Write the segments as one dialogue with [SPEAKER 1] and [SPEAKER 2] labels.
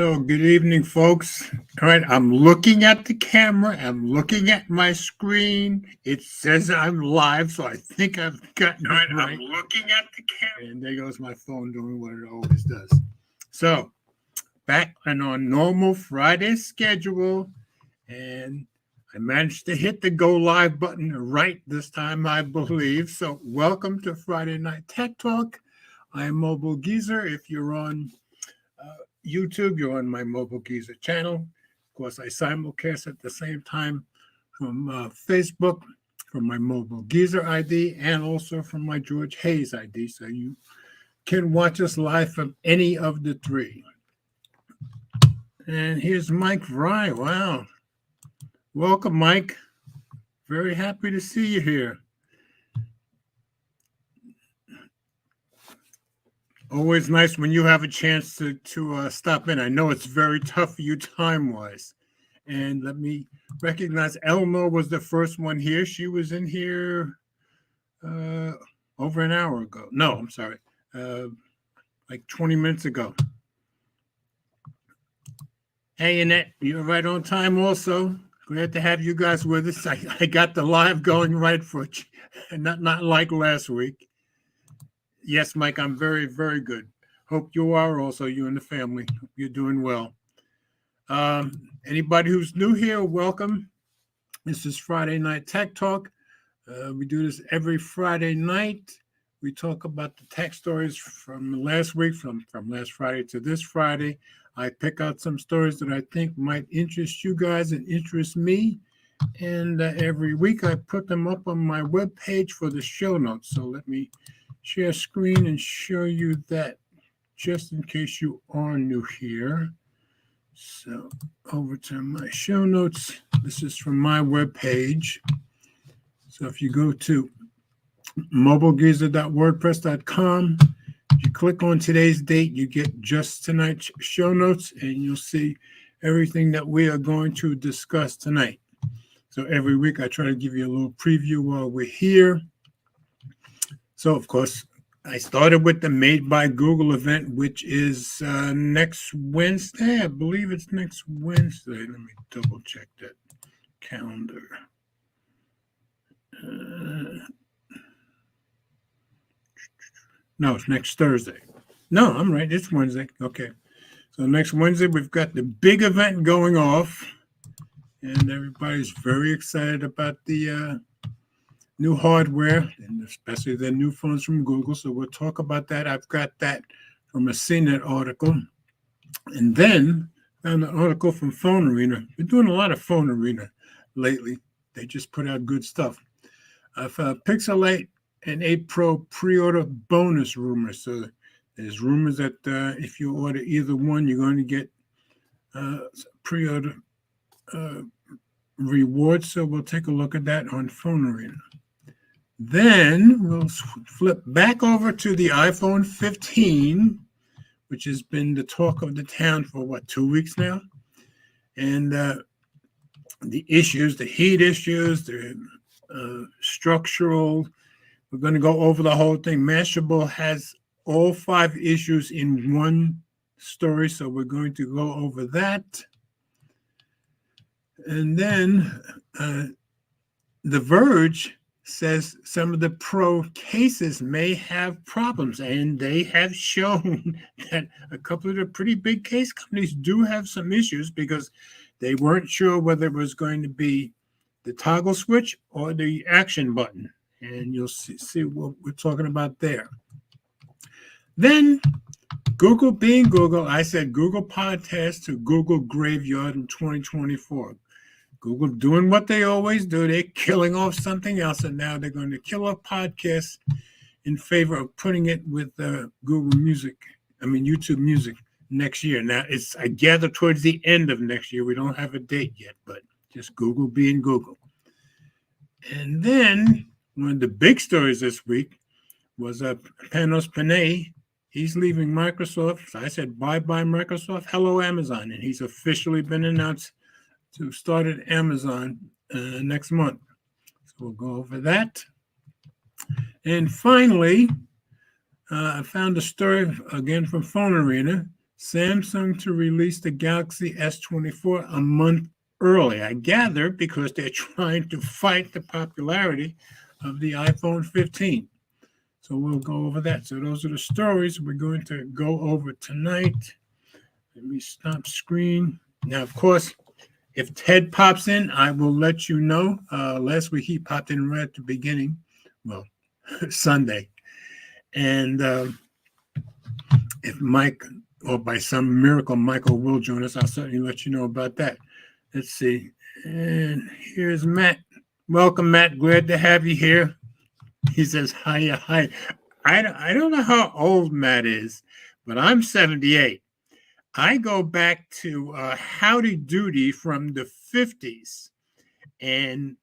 [SPEAKER 1] So, good evening, folks. All right, I'm looking at the camera. I'm looking at my screen. It says I'm live, so I think I've gotten it right. I'm looking at the camera. And there goes my phone doing what it always does. So, back on our normal Friday schedule, and I managed to hit the go live button right this time, I believe. So, welcome to Friday Night Tech Talk. I'm Mobile Geezer. If you're on YouTube, you're on my Mobile Geezer channel. Of course, I simulcast at the same time from Facebook, from my Mobile Geezer ID, and also from my George Hayes ID. So you can watch us live from any of the three. And here's Mike Fry. Wow. Welcome, Mike. Very happy to see you here. Always nice when you have a chance to stop in. I know it's very tough for you time-wise. And let me recognize Eleanor was the first one here. She was in here over an hour ago. No, I'm sorry. Like 20 minutes ago. Hey, Annette, you're right on time also. Glad to have you guys with us. I got the live going right for not like last week. Yes, Mike, I'm very, very good. Hope you are also, you and the family. Hope you're doing well. Anybody who's new here, welcome. This is Friday Night Tech Talk. We do this every Friday night. We talk about the tech stories from last week, from last Friday to this Friday. I pick out some stories that I think might interest you guys and interest me. And every week I put them up on my webpage for the show notes. So let me share screen and show you that just in case you are new here. So over to my show notes. This is from my webpage. So if you go to mobilegeezer.wordpress.com, you click on today's date, you get just tonight's show notes, and you'll see everything that we are going to discuss tonight. So every week I try to give you a little preview while we're here. So, of course, I started with the Made by Google event, which is next Wednesday. I believe it's next Wednesday. Let me double check that calendar. No, it's next Thursday. No, I'm right. It's Wednesday. Okay. So next Wednesday, we've got the big event going off. And everybody's very excited about the new hardware, and especially the new phones from Google. So we'll talk about that. I've got that from a CNET article. And then found an article from Phone Arena. Been doing a lot of Phone Arena lately. They just put out good stuff. I've Pixel 8 and 8 Pro pre-order bonus rumors. So there's rumors that if you order either one, you're going to get pre-order rewards. So we'll take a look at that on Phone Arena. Then we'll flip back over to the iPhone 15, which has been the talk of the town for 2 weeks now. And the issues, the heat issues, the structural, we're going to go over the whole thing. Mashable has all 5 issues in one story, so we're going to go over that. And then The Verge says some of the Pro cases may have problems, and they have shown that a couple of the pretty big case companies do have some issues because they weren't sure whether it was going to be the toggle switch or the action button. And you'll see what we're talking about there. Then Google being Google, I said Google Podcast to Google Graveyard in 2024. Google doing what they always do. They're killing off something else, and now they're going to kill off podcasts in favor of putting it with Google Music, YouTube Music next year. Now, I gather towards the end of next year. We don't have a date yet, but just Google being Google. And then one of the big stories this week was Panos Panay. He's leaving Microsoft. So I said, bye-bye, Microsoft. Hello, Amazon. And he's officially been announced to start at Amazon next month. So we'll go over that. And finally, I found a story again from Phone Arena Samsung to release the Galaxy S24 a month early. I gather because they're trying to fight the popularity of the iPhone 15. So we'll go over that. So those are the stories we're going to go over tonight. Let me stop screen. Now, of course, if Ted pops in, I will let you know. Last week he popped in right at the beginning. Well, Sunday. And if Mike, or by some miracle, Michael will join us, I'll certainly let you know about that. Let's see. And here's Matt. Welcome, Matt. Glad to have you here. He says, hi. I don't know how old Matt is, but I'm 78. I go back to Howdy Doody from the 50s. And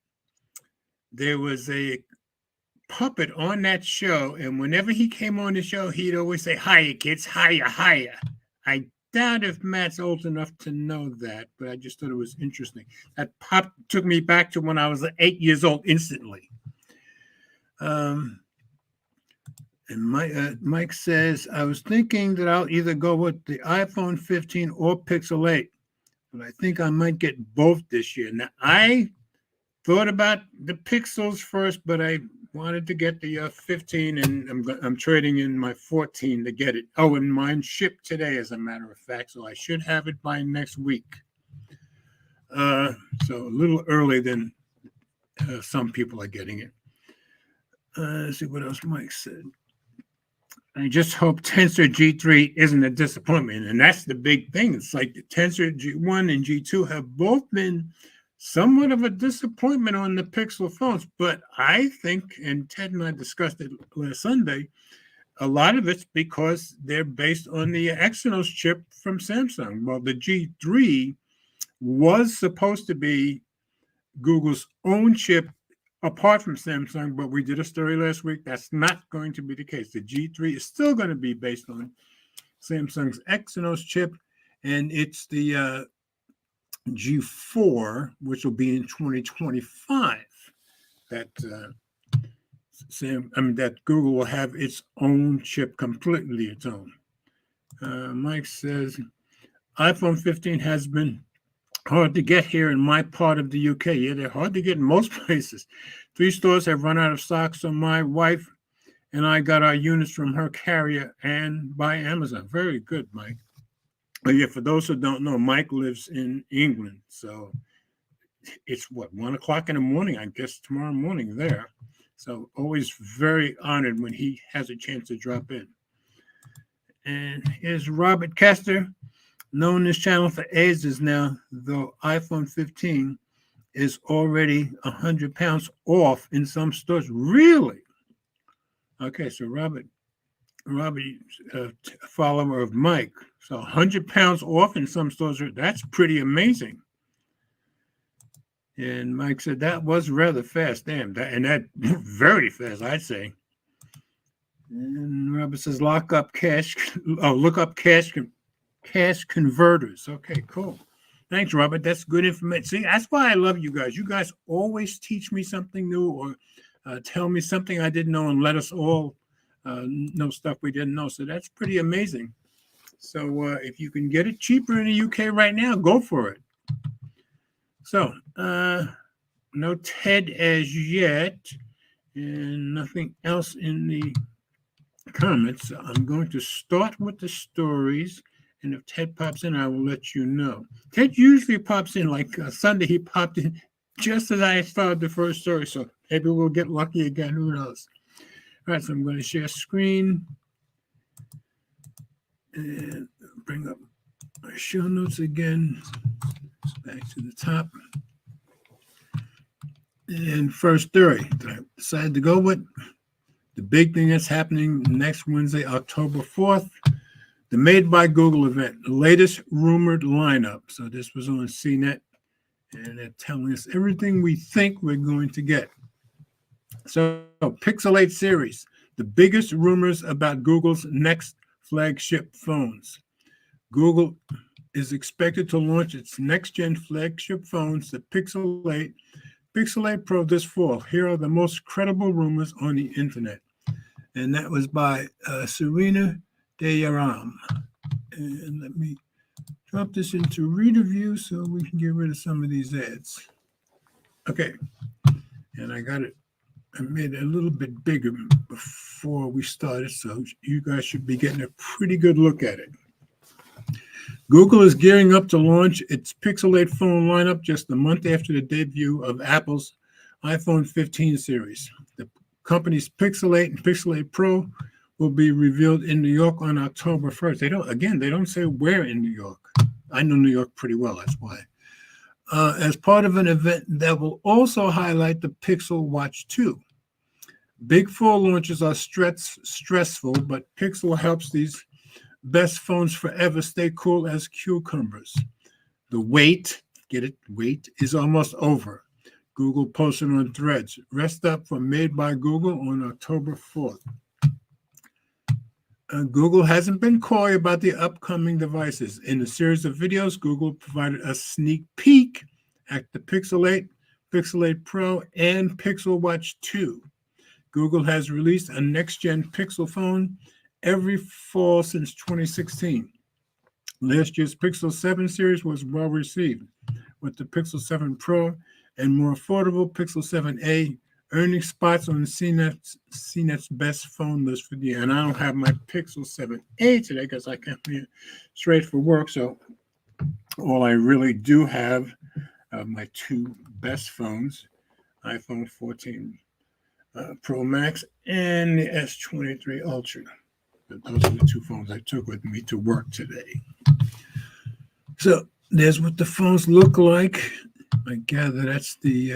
[SPEAKER 1] there was a puppet on that show. And whenever he came on the show, he'd always say, hiya, kids, hiya. I doubt if Matt's old enough to know that, but I just thought it was interesting. That pop took me back to when I was 8 years old instantly. And Mike says, I was thinking that I'll either go with the iPhone 15 or Pixel 8, but I think I might get both this year. Now, I thought about the Pixels first, but I wanted to get the 15, and I'm trading in my 14 to get it. Oh, and mine shipped today, as a matter of fact, so I should have it by next week. So a little early than some people are getting it. Let's see what else Mike said. I just hope Tensor G3 isn't a disappointment, and that's the big thing. It's like the Tensor G1 and G2 have both been somewhat of a disappointment on the Pixel phones, but I think, and Ted and I discussed it last Sunday, a lot of it's because they're based on the Exynos chip from Samsung. Well, the G3 was supposed to be Google's own chip apart from Samsung, but we did a story last week. That's not going to be the case. The G3 is still going to be based on Samsung's Exynos chip, and it's the G4, which will be in 2025, that that Google will have its own chip, completely its own. Mike says, iPhone 15 has been hard to get here in my part of the UK. Yeah, they're hard to get in most places. 3 stores have run out of stock, so my wife and I got our units from her carrier and by Amazon. Very good, Mike. But yeah, for those who don't know, Mike lives in England, so it's 1 o'clock in the morning, I guess, tomorrow morning there. So always very honored when he has a chance to drop in. And here's Robert Kester, known this channel for ages now, though iPhone 15 is already £100 off in some stores. Really? Okay, so Robert, a follower of Mike. So £100 off in some stores. That's pretty amazing. And Mike said that was rather fast. Damn, that very fast, I'd say. And Robert says, look up cash converters. Okay, cool. Thanks, Robert. That's good information. See, that's why I love you guys. You guys always teach me something new or tell me something I didn't know and let us all know stuff we didn't know. So that's pretty amazing. So if you can get it cheaper in the UK right now, go for it. So no Ted as yet, and nothing else in the comments. So I'm going to start with the stories, and if Ted pops in, I will let you know. Ted usually pops in, like Sunday, he popped in just as I started the first story, so maybe we'll get lucky again. Who knows? All right, so I'm going to share screen and bring up my show notes again. Back to the top. And first story that I decided to go with, the big thing that's happening next Wednesday, October 4th, the Made by Google event, the latest rumored lineup. So this was on CNET, and they're telling us everything we think we're going to get. So Pixel 8 series, the biggest rumors about Google's next flagship phones. Google is expected to launch its next-gen flagship phones, the Pixel 8, Pixel 8 Pro this fall. Here are the most credible rumors on the internet. And that was by Serena Dayaram. And let me drop this into reader view so we can get rid of some of these ads. Okay, and I got it. I made it a little bit bigger before we started, so you guys should be getting a pretty good look at it. Google is gearing up to launch its Pixel 8 phone lineup just a month after the debut of Apple's iPhone 15 series. The company's Pixel 8 and Pixel 8 Pro will be revealed in New York on October 1st. They don't say where in New York. I know New York pretty well, that's why. As part of an event that will also highlight the Pixel Watch 2. Big fall launches are stressful, but Pixel helps these best phones forever stay cool as cucumbers. The wait, get it, wait is almost over. Google posted on Threads. Rest up for Made by Google on October 4th. Google hasn't been coy about the upcoming devices. In a series of videos, Google provided a sneak peek at the Pixel 8, Pixel 8 Pro, and Pixel Watch 2. Google has released a next-gen Pixel phone every fall since 2016. Last year's Pixel 7 series was well received, with the Pixel 7 Pro and more affordable Pixel 7a earning spots on CNET's best phone list for the year. And I don't have my Pixel 7a today because I can't be straight for work. So all I really do have my two best phones, iPhone 14 Pro Max and the S23 Ultra. Those are the two phones I took with me to work today. So there's what the phones look like. I gather that's the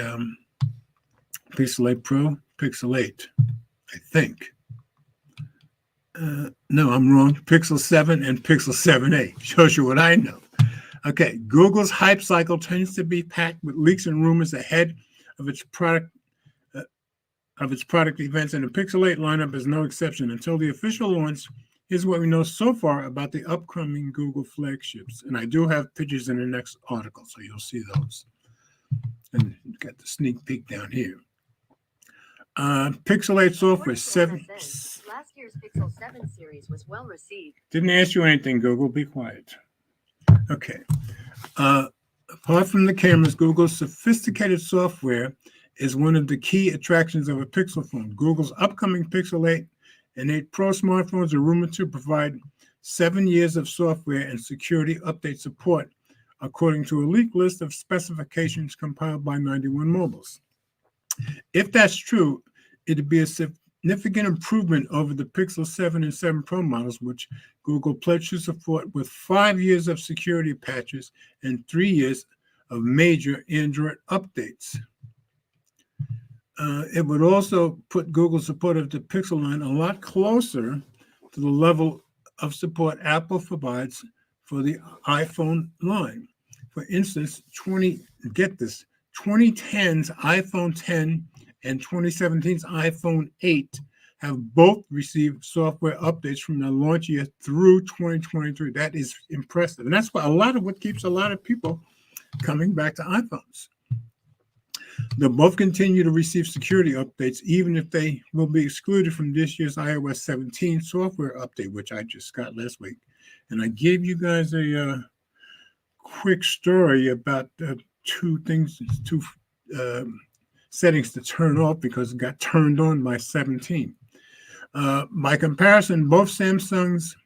[SPEAKER 1] Pixel 8 Pro, Pixel 8, I think. No, I'm wrong. Pixel 7 and Pixel 7a. Shows you what I know. Okay, Google's hype cycle tends to be packed with leaks and rumors ahead of its product events, and the Pixel 8 lineup is no exception. Until the official launch, here's what we know so far about the upcoming Google flagships. And I do have pictures in the next article, so you'll see those. And you've got the sneak peek down here. Pixel 8 software 7.
[SPEAKER 2] Last year's Pixel 7 series was well received.
[SPEAKER 1] Didn't ask you anything, Google. Be quiet. Okay. Apart from the cameras, Google's sophisticated software is one of the key attractions of a Pixel phone. Google's upcoming Pixel 8 and 8 Pro smartphones are rumored to provide 7 years of software and security update support, according to a leaked list of specifications compiled by 91 Mobiles. If that's true, it'd be a significant improvement over the Pixel 7 and 7 Pro models, which Google pledged to support with 5 years of security patches and 3 years of major Android updates. It would also put Google's support of the Pixel line a lot closer to the level of support Apple provides for the iPhone line. For instance, 2010's iPhone 10 and 2017's iPhone 8 have both received software updates from the launch year through 2023. That is impressive. And that's what keeps a lot of people coming back to iPhones. They'll both continue to receive security updates, even if they will be excluded from this year's iOS 17 software update, which I just got last week. And I gave you guys a quick story about two settings to turn off because it got turned on by 17. By comparison, both Samsung's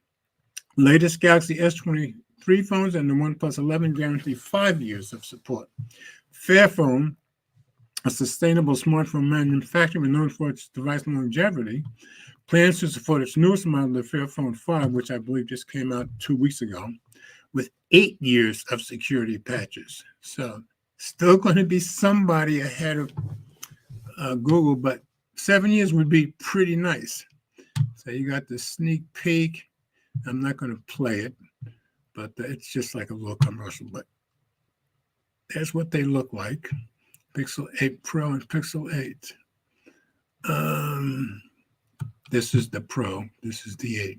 [SPEAKER 1] latest Galaxy S23 phones and the OnePlus 11 guarantee 5 years of support. Fairphone, a sustainable smartphone manufacturer known for its device longevity, plans to support its newest model, the Fairphone 5, which I believe just came out 2 weeks ago, with 8 years of security patches. So still going to be somebody ahead of Google, but 7 years would be pretty nice. So you got the sneak peek. I'm not going to play it, but it's just like a little commercial. But that's what they look like. Pixel 8 Pro and Pixel 8. This is the Pro. This is the 8.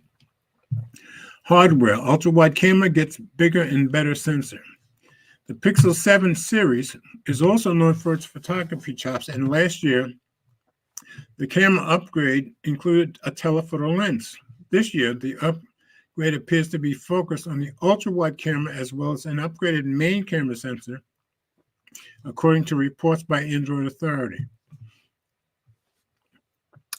[SPEAKER 1] Hardware. Ultra-wide camera gets bigger and better sensor. The Pixel 7 series is also known for its photography chops, and last year, the camera upgrade included a telephoto lens. This year, the upgrade appears to be focused on the ultra-wide camera as well as an upgraded main camera sensor, according to reports by Android Authority.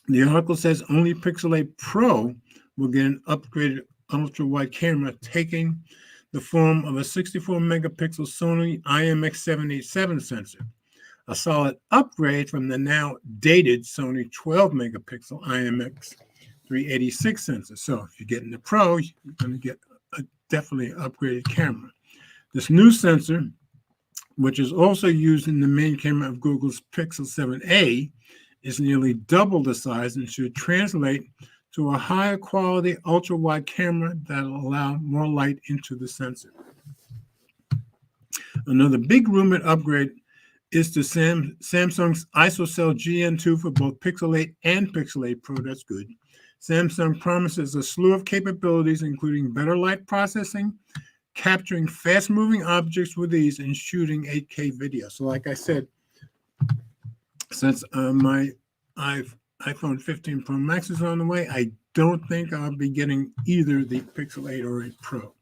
[SPEAKER 1] The article says only Pixel 8 Pro will get an upgraded ultra-wide camera, taking the form of a 64-megapixel Sony IMX787 sensor, a solid upgrade from the now dated Sony 12-megapixel IMX386 sensor. So if you're getting the Pro, you're going to get a definitely upgraded camera. This new sensor, which is also used in the main camera of Google's Pixel 7a, is nearly double the size and should translate to a higher quality ultra-wide camera that will allow more light into the sensor. Another big rumored upgrade is to Samsung's ISOCELL GN2 for both Pixel 8 and Pixel 8 Pro. That's good. Samsung promises a slew of capabilities, including better light processing, capturing fast-moving objects with ease, and shooting 8K video. So like I said, since my iPhone 15 Pro Max is on the way, I don't think I'll be getting either the Pixel 8 or 8 Pro.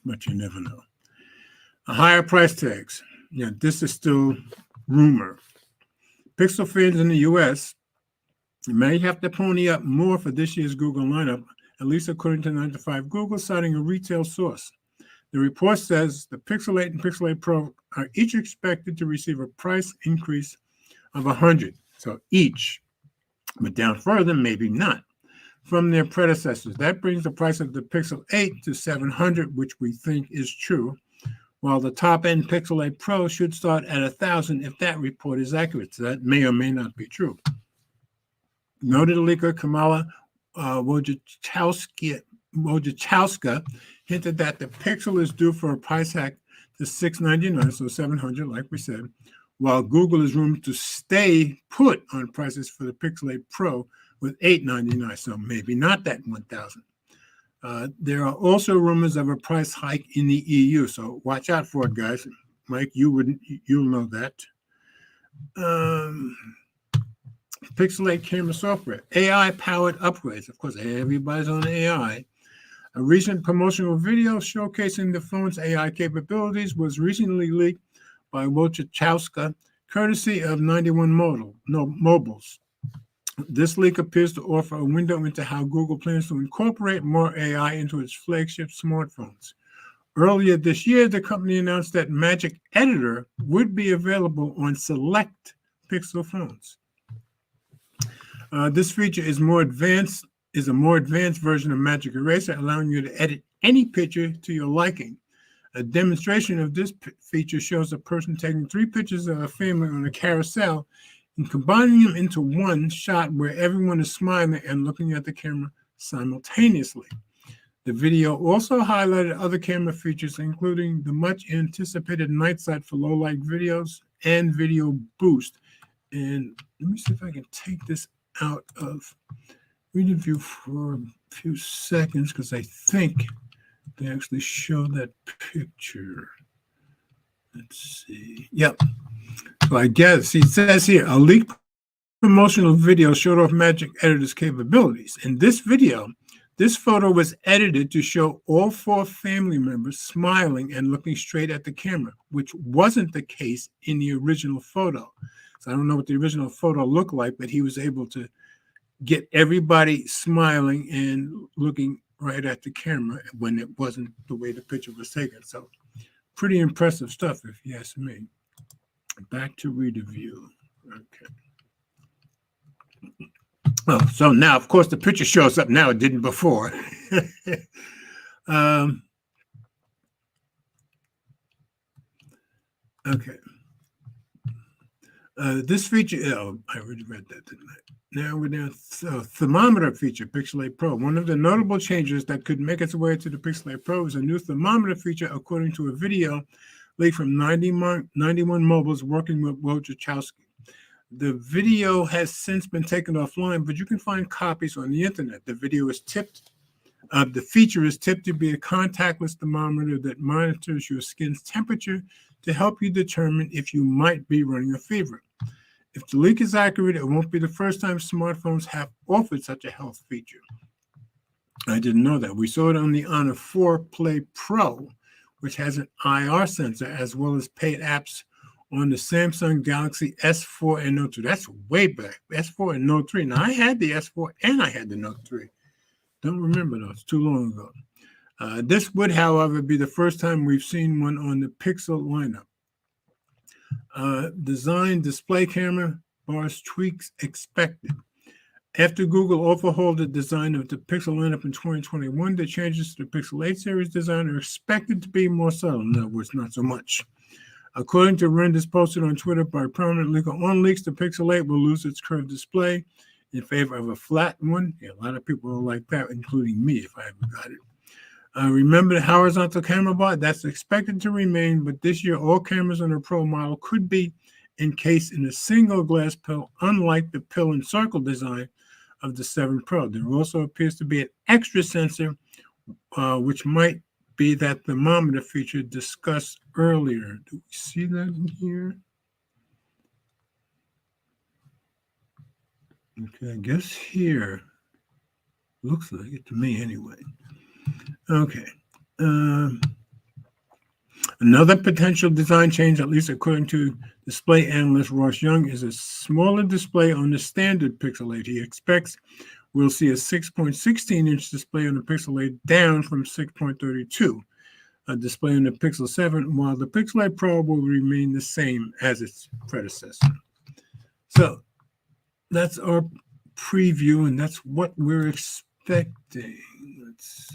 [SPEAKER 1] But you never know. Higher price tags. Yeah, this is still rumor. Pixel fans in the US may have to pony up more for this year's Google lineup, at least according to 9 to 5 Google, citing a retail source. The report says the Pixel 8 and Pixel 8 Pro are each expected to receive a price increase of $100, so each, but down further, maybe not, from their predecessors. That brings the price of the Pixel 8 to $700, which we think is true, while the top-end Pixel 8 Pro should start at $1,000 if that report is accurate. So that may or may not be true. Noted leaker Kamala Wojciechowska hinted that the Pixel is due for a price hike to $699, so $700, like we said, while Google is rumored to stay put on prices for the Pixel 8 Pro with $899, so maybe not that $1,000. There are also rumors of a price hike in the EU, so watch out for it, guys. Mike, you'll know that. Pixel 8 camera software, AI-powered upgrades. Of course, everybody's on AI. A recent promotional video showcasing the phone's AI capabilities was recently leaked by Wojciechowska, courtesy of 91 Mobiles. This leak appears to offer a window into how Google plans to incorporate more AI into its flagship smartphones. Earlier this year, the company announced that Magic Editor would be available on select Pixel phones. This feature is a more advanced version of Magic Eraser, allowing you to edit any picture to your liking. A demonstration of this feature shows a person taking 3 pictures of a family on a carousel and combining them into one shot where everyone is smiling and looking at the camera simultaneously. The video also highlighted other camera features, including the much anticipated night sight for low light videos and video boost. And let me see if I can take this out of video view for a few seconds, because I think they actually show that picture. Let's see. Yep. So I guess it says here, a leaked promotional video showed off Magic Editor's capabilities. In this video, this photo was edited to show all 4 family members smiling and looking straight at the camera, which wasn't the case in the original photo. So I don't know what the original photo looked like, but he was able to get everybody smiling and looking right at the camera when it wasn't the way the picture was taken. So pretty impressive stuff, if you ask me. Back to reader view. Okay. Oh, so now, of course, the picture shows up now. It didn't before. Okay. This feature, I already read that, didn't I? Now we're down to thermometer feature, Pixel 8 Pro. One of the notable changes that could make its way to the Pixel 8 Pro is a new thermometer feature, according to a video leaked from 91 Mobiles working with Wojciechowski. The video has since been taken offline, but you can find copies on the internet. The video is tipped. The feature is tipped to be a contactless thermometer that monitors your skin's temperature to help you determine if you might be running a fever. If the leak is accurate, it won't be the first time smartphones have offered such a health feature. I didn't know that. We saw it on the Honor 4 Play Pro, which has an IR sensor, as well as paid apps on the Samsung Galaxy S4 and Note 2. That's way back. S4 and Note 3. Now, I had the S4 and I had the Note 3. Don't remember those. Too long ago. This would, however, be the first time we've seen one on the Pixel lineup. Design display camera bars tweaks expected. After Google overhauled the design of the Pixel lineup in 2021, the changes to the Pixel 8 series design are expected to be more subtle. In other words, not so much. According to renders posted on Twitter by prominent leaker OnLeaks, the Pixel 8 will lose its curved display in favor of a flat one. Yeah, a lot of people will like that, including me, if I ever got it. Remember the horizontal camera bar? That's expected to remain, but this year all cameras on the Pro model could be encased in a single glass pill, unlike the pill and circle design of the 7 Pro. There also appears to be an extra sensor, which might be that thermometer feature discussed earlier. Do we see that in here? Okay, I guess here. Looks like it to me anyway. Okay. Another potential design change, at least according to display analyst Ross Young, is a smaller display on the standard Pixel 8. He expects we'll see a 6.16-inch display on the Pixel 8 down from 6.32 display on the Pixel 7, while the Pixel 8 Pro will remain the same as its predecessor. So that's our preview, and that's what we're expecting. Let's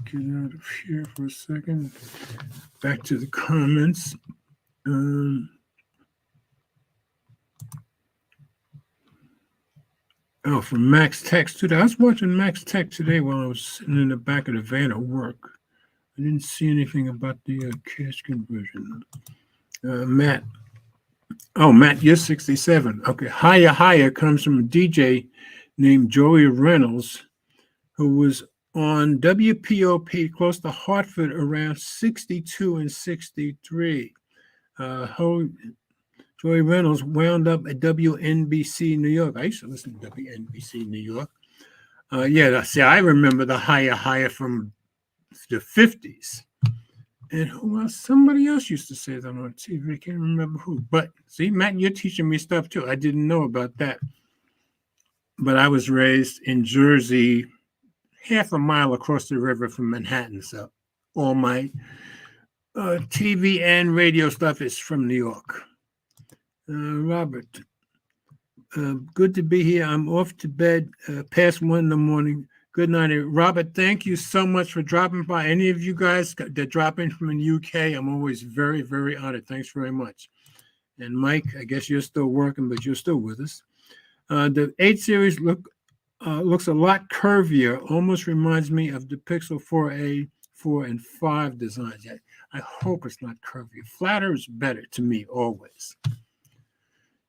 [SPEAKER 1] get out of here for a second. Back to the comments. From Max Tech today. I was watching Max Tech today while I was sitting in the back of the van at work. I didn't see anything about the cash conversion. Matt. Oh, Matt, you're 67. Okay. Higher comes from a DJ named Joey Reynolds, who was on WPOP close to Hartford around 62 and 63. Joey Reynolds wound up at WNBC New York. I used to listen to WNBC New York. I remember the higher from the 50s. And who else? Somebody else used to say that on TV. I can't remember who. But see, Matt, you're teaching me stuff too. I didn't know about that. But I was raised in Jersey, half a mile across the river from Manhattan. So all my TV and radio stuff is from New York. Robert, good to be here. I'm off to bed past 1 in the morning. Good night. Robert, thank you so much for dropping by. Any of you guys that drop in from the UK, I'm always very, very honored. Thanks very much. And Mike, I guess you're still working, but you're still with us. The 8 series looks a lot curvier. Almost reminds me of the Pixel 4a, 4, and 5 designs. I hope it's not curvier. Flatter is better to me always.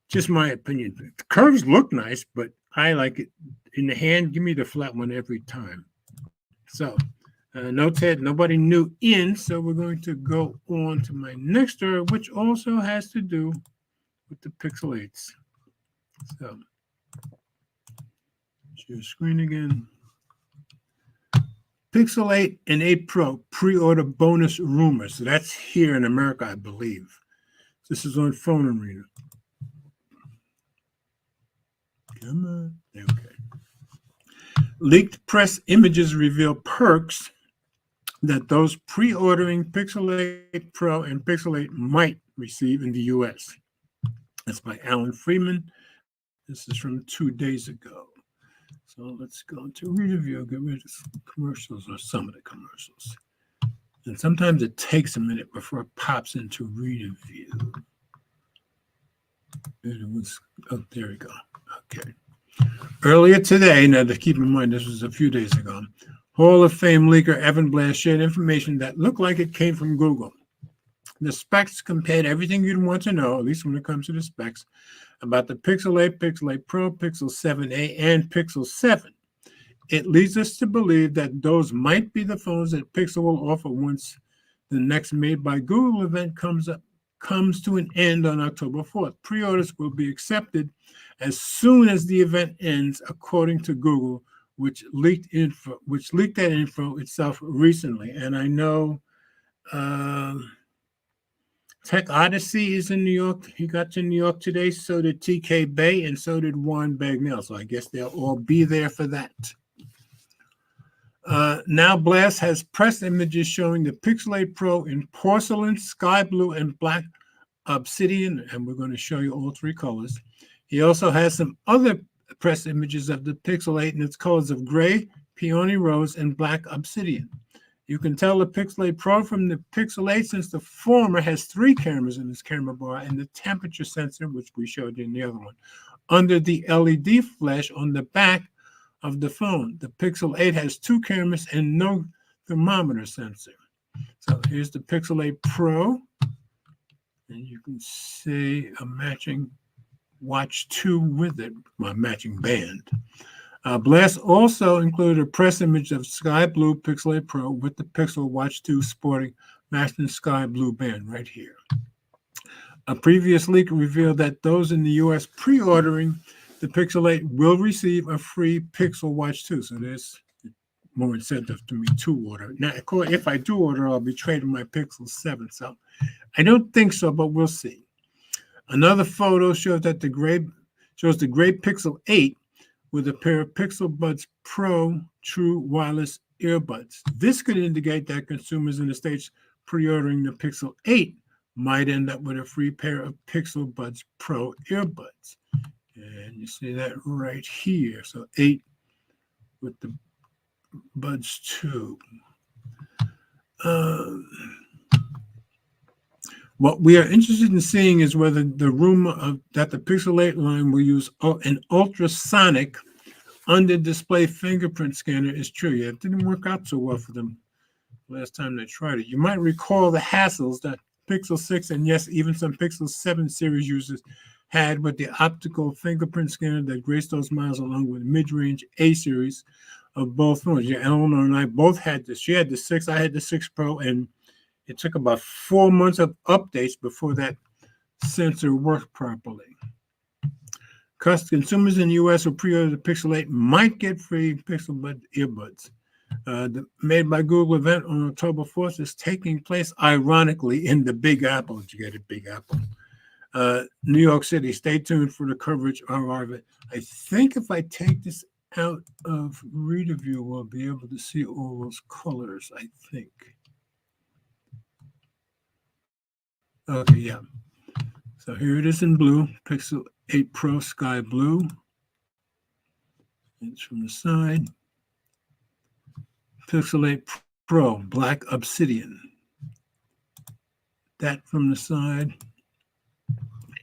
[SPEAKER 1] Just my opinion. The curves look nice, but I like it in the hand. Give me the flat one every time. So, no Ted, nobody new in. So we're going to go on to my next story, which also has to do with the Pixel 8s. So, share screen again. Pixel 8 and 8 Pro pre-order bonus rumors. So that's here in America, I believe. This is on Phone Arena. Come on. Okay. Leaked press images reveal perks that those pre-ordering Pixel 8 Pro and Pixel 8 might receive in the U.S. That's by Alan Freeman. This is from 2 days ago. So let's go to review, get rid of commercials or some of the commercials. And sometimes it takes a minute before it pops into review. It was, there we go. Okay. Earlier today, now to keep in mind, this was a few days ago, Hall of Fame leaker Evan Blair shared information that looked like it came from Google. The specs compared everything you'd want to know, at least when it comes to the specs, about the Pixel 8, Pixel 8 Pro, Pixel 7a, and Pixel 7. It leads us to believe that those might be the phones that Pixel will offer once the next Made by Google event comes to an end on October 4th. Pre-orders will be accepted as soon as the event ends, according to Google, which leaked that info itself recently. And I know Tech Odyssey is in New York. He got to New York today. So did TK Bay, and so did Juan Bagnell. So I guess they'll all be there for that. Now Blast has press images showing the Pixel 8 Pro in porcelain, sky blue, and black obsidian, and we're going to show you all three colors. He also has some other press images of the Pixel 8 in its colors of gray, peony rose, and black obsidian. You can tell the Pixel 8 Pro from the Pixel 8 since the former has 3 cameras in its camera bar and the temperature sensor, which we showed you in the other one, under the LED flash on the back of the phone. The Pixel 8 has 2 cameras and no thermometer sensor. So here's the Pixel 8 Pro, and you can see a matching Watch 2 with it, my matching band. Blast also included a press image of Sky Blue Pixel 8 Pro with the Pixel Watch 2 sporting matching Sky Blue band right here. A previous leak revealed that those in the U.S. pre-ordering the Pixel 8 will receive a free Pixel Watch 2. So there's more incentive to me to order. Now, if I do order, I'll be trading my Pixel 7. So I don't think so, but we'll see. Another photo shows that the gray Pixel 8 with a pair of Pixel Buds Pro True Wireless earbuds. This could indicate that consumers in the States pre-ordering the Pixel 8 might end up with a free pair of Pixel Buds Pro earbuds. And you see that right here. So 8 with the Buds 2. What we are interested in seeing is whether the rumor that the Pixel 8 line will use an ultrasonic under-display fingerprint scanner is true. Yeah, it didn't work out so well for them last time they tried it. You might recall the hassles that Pixel 6 and yes, even some Pixel 7 series users had with the optical fingerprint scanner that graced those models along with mid-range A series of both phones. Yeah, Eleanor and I both had this. She had the 6, I had the 6 Pro, and it took about 4 months of updates before that sensor worked properly. Consumers in the U.S. who pre-order the Pixel 8 might get free Pixel Bud earbuds. The Made by Google event on October 4th is taking place, ironically, in the Big Apple. Did you get it, Big Apple? New York City. Stay tuned for the coverage of our event. I think if I take this out of Reader View, we'll be able to see all those colors, I think. Okay, yeah. So here it is in blue, Pixel 8 Pro Sky Blue. It's from the side. Pixel 8 Pro Black Obsidian. That from the side.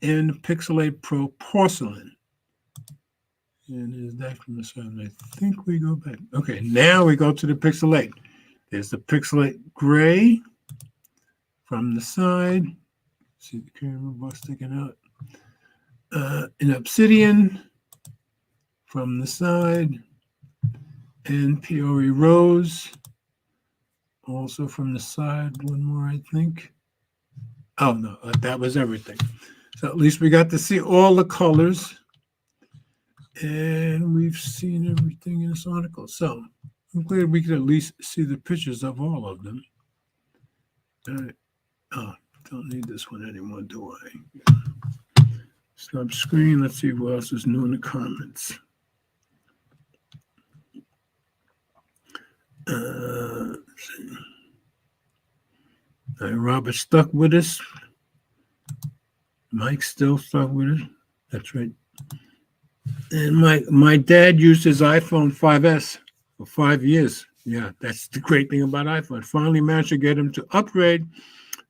[SPEAKER 1] And Pixel 8 Pro Porcelain. And is that from the side? I think we go back. Okay, now we go to the Pixel 8. There's the Pixel 8 Gray from the side. See the camera bar sticking out. An Obsidian from the side. And Peony Rose also from the side. One more, I think. Oh, no, that was everything. So at least we got to see all the colors. And we've seen everything in this article. So I'm glad we could at least see the pictures of all of them. Oh, don't need this one anymore, do I? Stop screen. Let's see who else is new in the comments. Let's see. Robert stuck with us. Mike's still stuck with us. That's right. And my dad used his iPhone 5S for 5 years. Yeah, that's the great thing about iPhone. Finally managed to get him to upgrade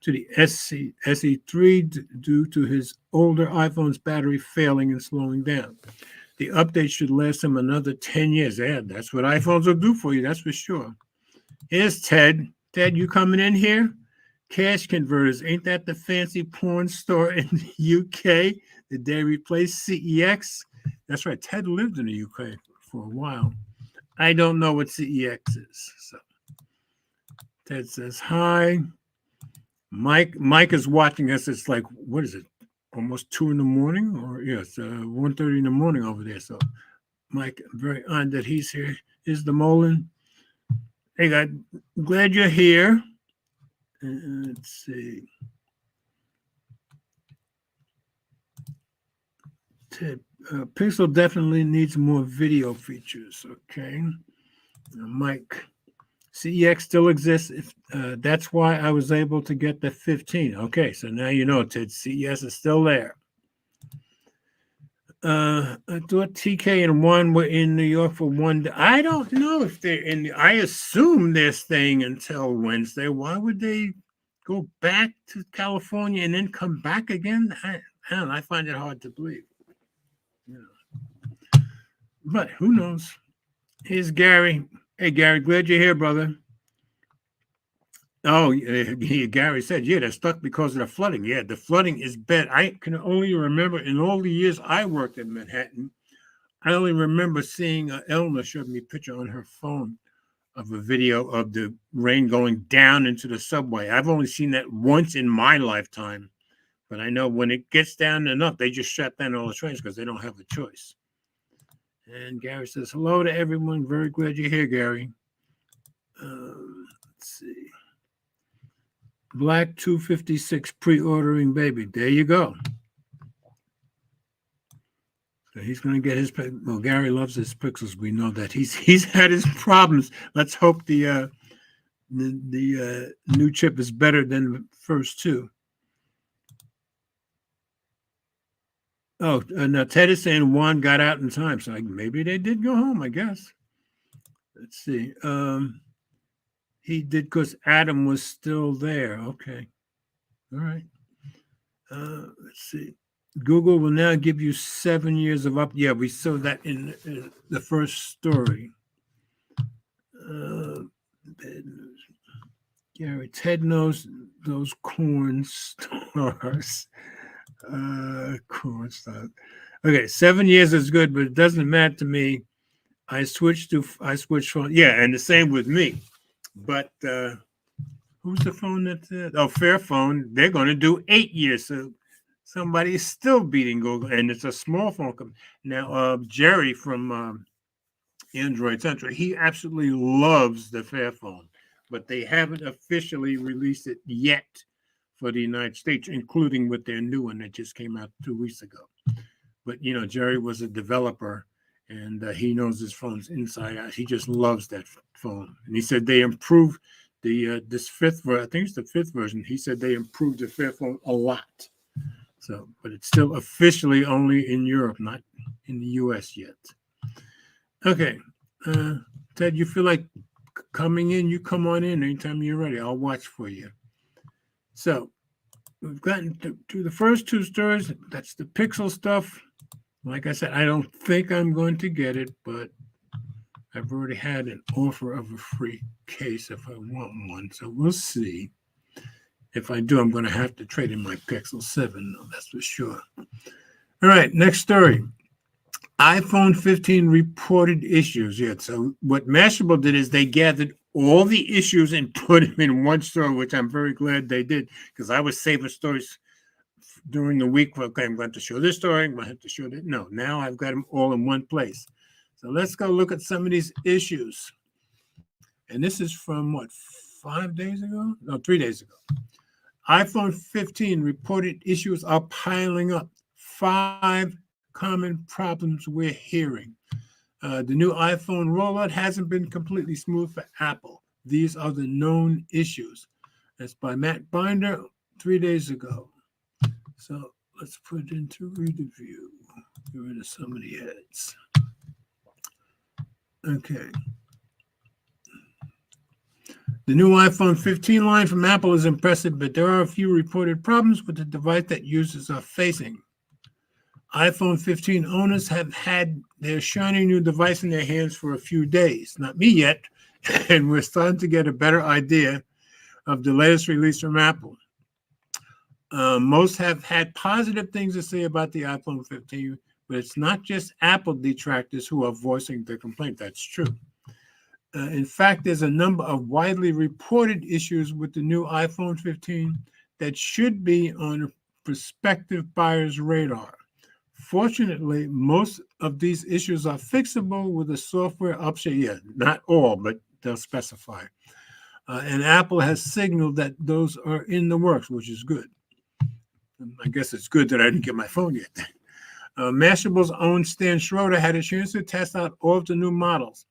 [SPEAKER 1] to the SE3 due to his older iPhone's battery failing and slowing down. The update should last him another 10 years. Yeah, that's what iPhones will do for you, that's for sure. Here's Ted. Ted, you coming in here? Cash Converters. Ain't that the fancy porn store in the UK? Did they replace CEX? That's right. Ted lived in the UK for a while. I don't know what CEX is. So Ted says hi. Mike is watching us. It's like, what is it? Almost 2 in the morning? Or yes, 1:30 in the morning over there. So Mike, I'm very honored that he's here. Is the Molin? Hey, God, glad you're here. Let's see. Pixel definitely needs more video features. Okay. Mike, CEX still exists. If that's why I was able to get the 15. Okay, so now you know, Ted. CES is still there. I thought TK and One were in New York for one day. I don't know if they're in. I assume they're staying until Wednesday. Why would they go back to California and then come back again? I don't know. I find it hard to believe. You know. But who knows? Here's Gary. Hey, Gary, glad you're here, brother. Oh, Gary said, yeah, they're stuck because of the flooding. Yeah, the flooding is bad. I can only remember in all the years I worked in Manhattan, I only remember seeing Eleanor showed me a picture on her phone of a video of the rain going down into the subway. I've only seen that once in my lifetime, but I know when it gets down enough, they just shut down all the trains because they don't have a choice. And Gary says, hello to everyone. Very glad you're here, Gary. Let's see. Black 256 pre-ordering baby. There you go. So he's going to get his. Well, Gary loves his pixels. We know that he's had his problems. Let's hope the new chip is better than the first two. Oh, now Ted is saying Juan got out in time, so maybe they did go home. I guess. Let's see. He did because Adam was still there. Okay. All right. Let's see. Google will now give you 7 years of up. Yeah, we saw that in the first story. Bad news. Gary, Ted knows those corn stars. Corn stars. Okay, 7 years is good, but it doesn't matter to me. I switched phone. Yeah, and the same with me. But who's the phone that? Fairphone. They're going to do 8 years. So somebody is still beating Google, and it's a small phone company. Now, Jerry from Android Central, he absolutely loves the Fairphone, but they haven't officially released it yet for the United States, including with their new one that just came out 2 weeks ago. But, you know, Jerry was a developer, and he knows his phones inside out. He just loves that phone. And he said they improved this fifth version. I think it's the fifth version. He said they improved the Fairphone a lot. So, but it's still officially only in Europe, not in the U.S. yet. Okay. Ted, you feel like coming in? You come on in anytime you're ready. I'll watch for you. So we've gotten to the first two stories. That's the Pixel stuff. Like I said, I don't think I'm going to get it, but I've already had an offer of a free case if I want one. So we'll see. If I do, I'm going to have to trade in my Pixel 7. That's for sure. All right, next story. iPhone 15 reported issues. Yeah, so what Mashable did is they gathered all the issues and put them in one story, which I'm very glad they did, because I was saving stories during the week. Okay, I'm going to show this story. I'm going to have to show that. No, now I've got them all in one place. So let's go look at some of these issues. And this is from what, 5 days ago? No, 3 days ago. iPhone 15 reported issues are piling up. 5 common problems we're hearing. The new iPhone rollout hasn't been completely smooth for Apple. These are the known issues. That's by Matt Binder 3 days ago. So let's put it into read the view. Get rid of some of the ads. Okay. The new iPhone 15 line from Apple is impressive, but there are a few reported problems with the device that users are facing. iPhone 15 owners have had their shiny new device in their hands for a few days. Not me yet, and we're starting to get a better idea of the latest release from Apple. Most have had positive things to say about the iPhone 15, but it's not just Apple detractors who are voicing their complaint. That's true. In fact, there's a number of widely reported issues with the new iPhone 15 that should be on a prospective buyer's radar. Fortunately, most of these issues are fixable with a software update. Yeah, not all, but they'll specify. And Apple has signaled that those are in the works, which is good. I guess it's good that I didn't get my phone yet. Mashable's own Stan Schroeder had a chance to test out all of the new models: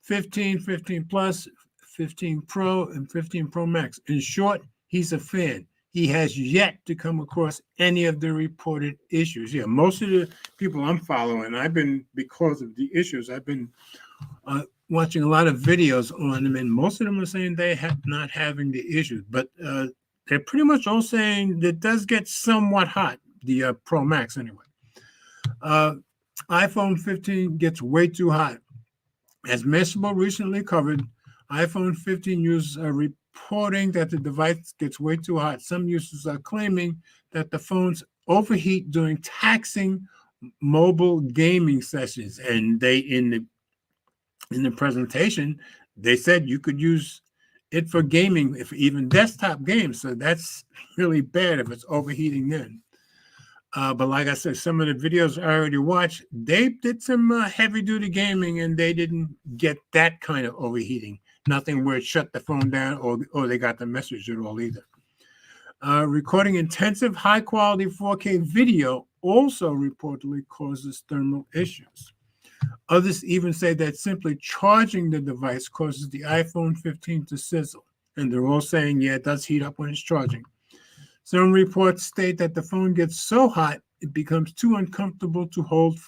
[SPEAKER 1] 15, 15 Plus, 15 Pro, and 15 Pro Max. In short, he's a fan. He has yet to come across any of the reported issues. Yeah, most of the people I'm following, because of the issues, I've been watching a lot of videos on them, and most of them are saying they have not having the issues, but they're pretty much all saying that it does get somewhat hot, the Pro Max anyway. iPhone 15 gets way too hot. As Mashable recently covered, iPhone 15 users are reporting that the device gets way too hot. Some users are claiming that the phones overheat during taxing mobile gaming sessions, and they in the presentation they said you could use it for gaming, if even desktop games. So that's really bad if it's overheating then. But like I said, some of the videos I already watched, they did some heavy duty gaming and they didn't get that kind of overheating. Nothing where it shut the phone down or they got the message at all either. Recording intensive high quality 4K video also reportedly causes thermal issues. Others even say that simply charging the device causes the iPhone 15 to sizzle. And they're all saying, yeah, it does heat up when it's charging. Some reports state that the phone gets so hot, it becomes too uncomfortable to hold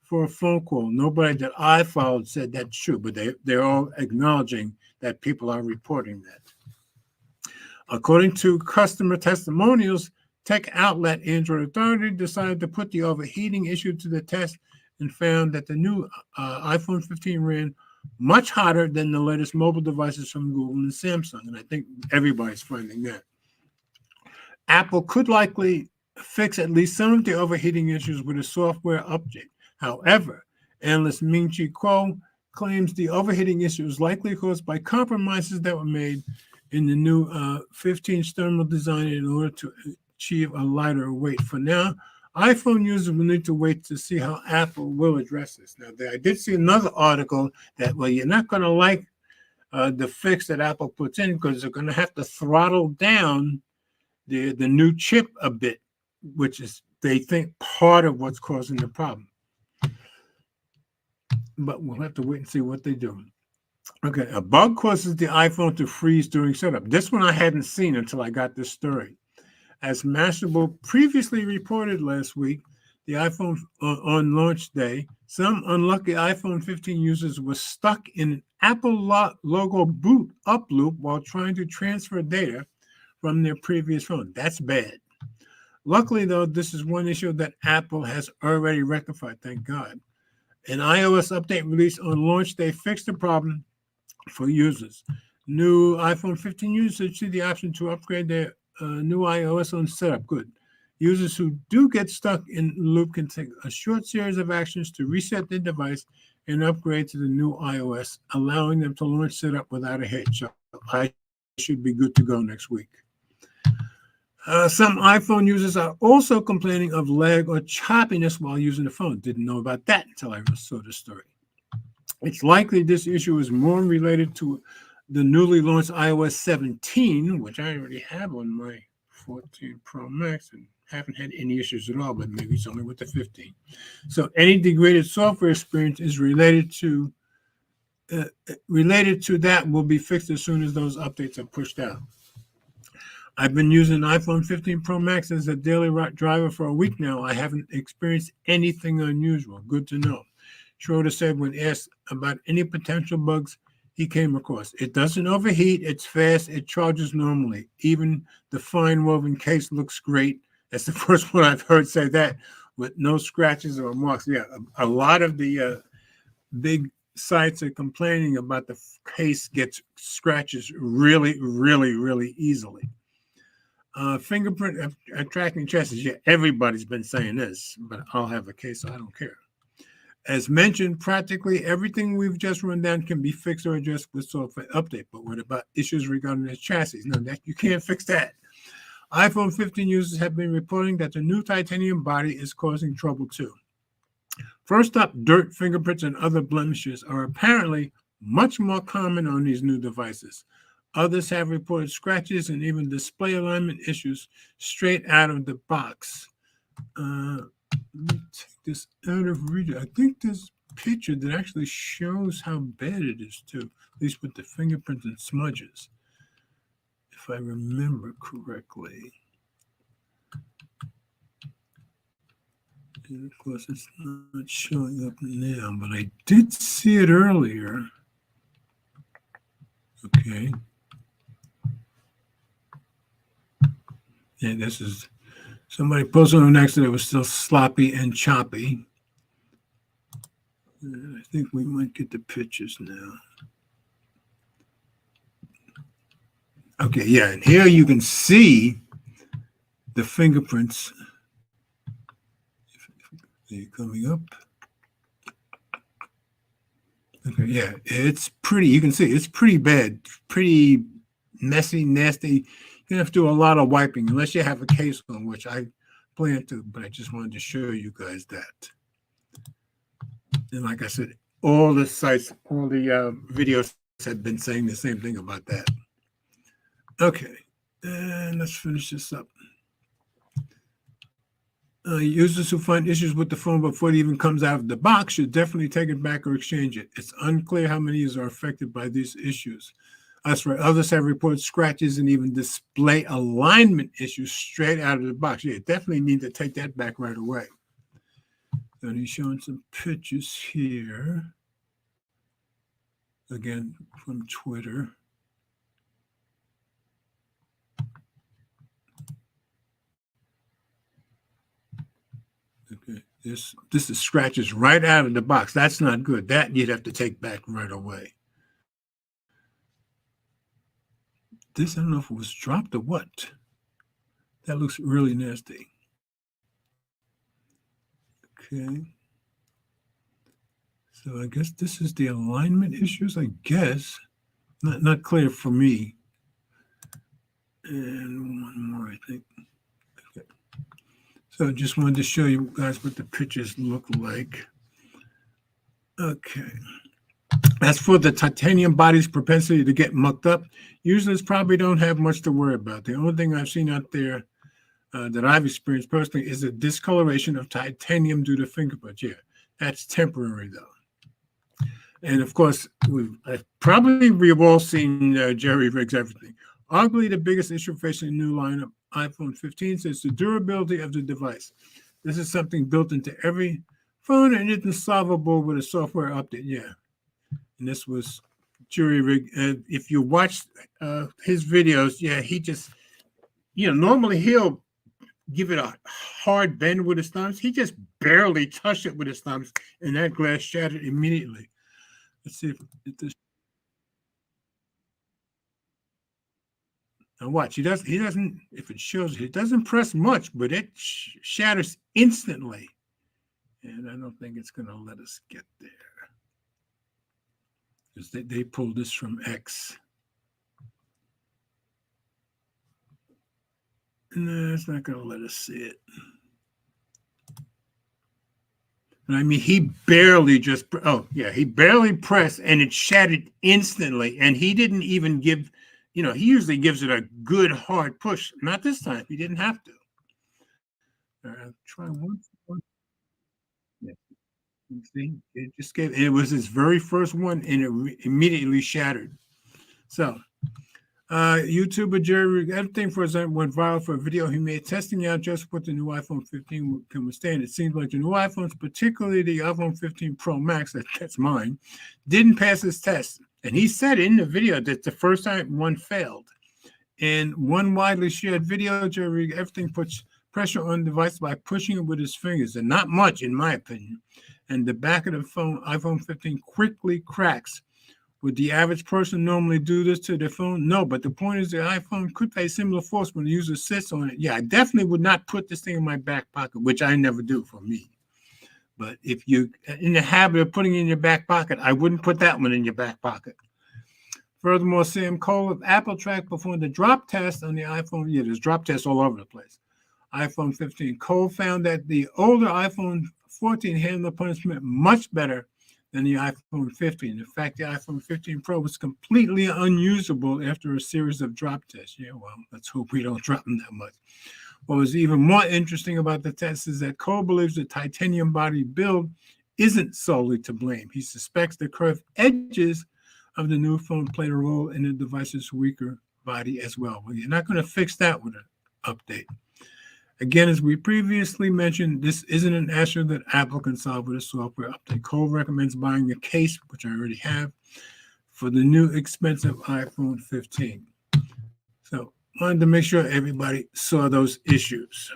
[SPEAKER 1] for a phone call. Nobody that I followed said that's true, but they're all acknowledging that people are reporting that. According to customer testimonials, tech outlet Android Authority decided to put the overheating issue to the test and found that the new iPhone 15 ran much hotter than the latest mobile devices from Google and Samsung. And I think everybody's finding that. Apple could likely fix at least some of the overheating issues with a software update. However, analyst Ming-Chi Kuo claims the overheating issue is likely caused by compromises that were made in the new 15's thermal design in order to achieve a lighter weight. For now, iPhone users will need to wait to see how Apple will address this. Now, I did see another article that, well, you're not going to like the fix that Apple puts in because they're going to have to throttle down the new chip a bit, which is, they think, part of what's causing the problem. But we'll have to wait and see what they do. Okay, a bug causes the iPhone to freeze during setup. This one I hadn't seen until I got this story. As Mashable previously reported last week, the iPhone on launch day, some unlucky iPhone 15 users were stuck in an Apple logo boot up loop while trying to transfer data from their previous phone. That's bad. Luckily, though, this is one issue that Apple has already rectified, thank God. An iOS update released on launch day fixed the problem for users. New iPhone 15 users see the option to upgrade their new iOS on setup. Good. Users who do get stuck in the loop can take a short series of actions to reset their device and upgrade to the new iOS, allowing them to launch setup without a hitch. So I should be good to go next week. Some iPhone users are also complaining of lag or choppiness while using the phone. Didn't know about that until I saw the story. It's likely this issue is more related to the newly launched iOS 17, which I already have on my 14 Pro Max and haven't had any issues at all, but maybe it's only with the 15. So any degraded software experience is related to that will be fixed as soon as those updates are pushed out. I've been using iPhone 15 Pro Max as a daily driver for a week now. I haven't experienced anything unusual. Good to know. Schroeder said when asked about any potential bugs he came across. It doesn't overheat. It's fast. It charges normally. Even the fine woven case looks great. That's the first one I've heard say that, with no scratches or marks. Yeah, a lot of the big sites are complaining about the case gets scratches really, really, really easily. Fingerprint tracking chassis. Yeah, everybody's been saying this, but I'll have a case, so I don't care. As mentioned, practically everything we've just run down can be fixed or addressed with software update. But what about issues regarding the chassis? No, that you can't fix that. iPhone 15 users have been reporting that the new titanium body is causing trouble too. First up, dirt, fingerprints, and other blemishes are apparently much more common on these new devices. Others have reported scratches and even display alignment issues straight out of the box. Let me take this out of reader. I think there's a picture that actually shows how bad it is too, at least with the fingerprints and smudges, if I remember correctly. And of course, it's not showing up now, but I did see it earlier. Okay. Yeah, this is somebody posted on next that it was still sloppy and choppy. I think we might get the pictures now. Okay, yeah, and here you can see the fingerprints. They're coming up. Okay, yeah, it's pretty, you can see it's pretty bad, pretty messy, nasty. You have to do a lot of wiping unless you have a case on, which I plan to, but I just wanted to show you guys that. And like I said, all the sites, all the videos have been saying the same thing about that. Okay, and let's finish this up. Users who find issues with the phone before it even comes out of the box should definitely take it back or exchange it. It's unclear how many users are affected by these issues. As for others have reported scratches and even display alignment issues straight out of the box. Yeah, definitely need to take that back right away. And he's showing some pictures here. Again, from Twitter. Okay, this is scratches right out of the box. That's not good. That you'd have to take back right away. This, I don't know if it was dropped or what. That looks really nasty. Okay. So I guess this is the alignment issues, I guess. Not clear for me. And one more, I think. Okay. So I just wanted to show you guys what the pictures look like. Okay. As for the titanium body's propensity to get mucked up, users probably don't have much to worry about. The only thing I've seen out there that I've experienced personally is a discoloration of titanium due to fingerprints. Yeah, that's temporary though. And of course, we've all seen Jerry rigs everything. Arguably, the biggest issue facing the new lineup iPhone 15 is the durability of the device. This is something built into every phone and isn't solvable with a software update. Yeah. And this was Jury Rig. If you watch his videos, yeah, he just, normally he'll give it a hard bend with his thumbs. He just barely touched it with his thumbs, and that glass shattered immediately. Let's see if this. Now watch. He doesn't. If it shows, it doesn't press much, but it shatters instantly. And I don't think it's going to let us get there. Because they pulled this from X. No, it's not going to let us see it. And I mean, he barely just, he barely pressed and it shattered instantly. And he didn't even give, he usually gives it a good hard push. Not this time. He didn't have to. All right, I'll try one. Yeah. See, it just gave, it was his very first one and it immediately shattered. So, YouTuber Jerry, everything for example went viral for a video he made testing out just what the new iPhone 15 can withstand. It seems like the new iPhones, particularly the iPhone 15 Pro Max, that's mine, didn't pass his test. And he said in the video that the first time one failed. In one widely shared video, Jerry, everything puts pressure on the device by pushing it with his fingers, and not much, in my opinion. And the back of the iPhone 15 quickly cracks. Would the average person normally do this to their phone? No, but the point is the iPhone could face similar force when the user sits on it. Yeah, I definitely would not put this thing in my back pocket, which I never do for me. But if you're in the habit of putting it in your back pocket, I wouldn't put that one in your back pocket. Furthermore, Sam Cole of Apple Track performed a drop test on the iPhone. Yeah, there's drop tests all over the place. iPhone 15. Cole found that the older iPhone 14 handled the punishment much better than the iPhone 15. In fact, the iPhone 15 Pro was completely unusable after a series of drop tests. Yeah, well, let's hope we don't drop them that much. What was even more interesting about the test is that Cole believes the titanium body build isn't solely to blame. He suspects the curved edges of the new phone played a role in the device's weaker body as well. Well, you're not going to fix that with an update. Again, as we previously mentioned, this isn't an issue that Apple can solve with a software update. Cole recommends buying a case, which I already have, for the new expensive iPhone 15. So wanted to make sure everybody saw those issues.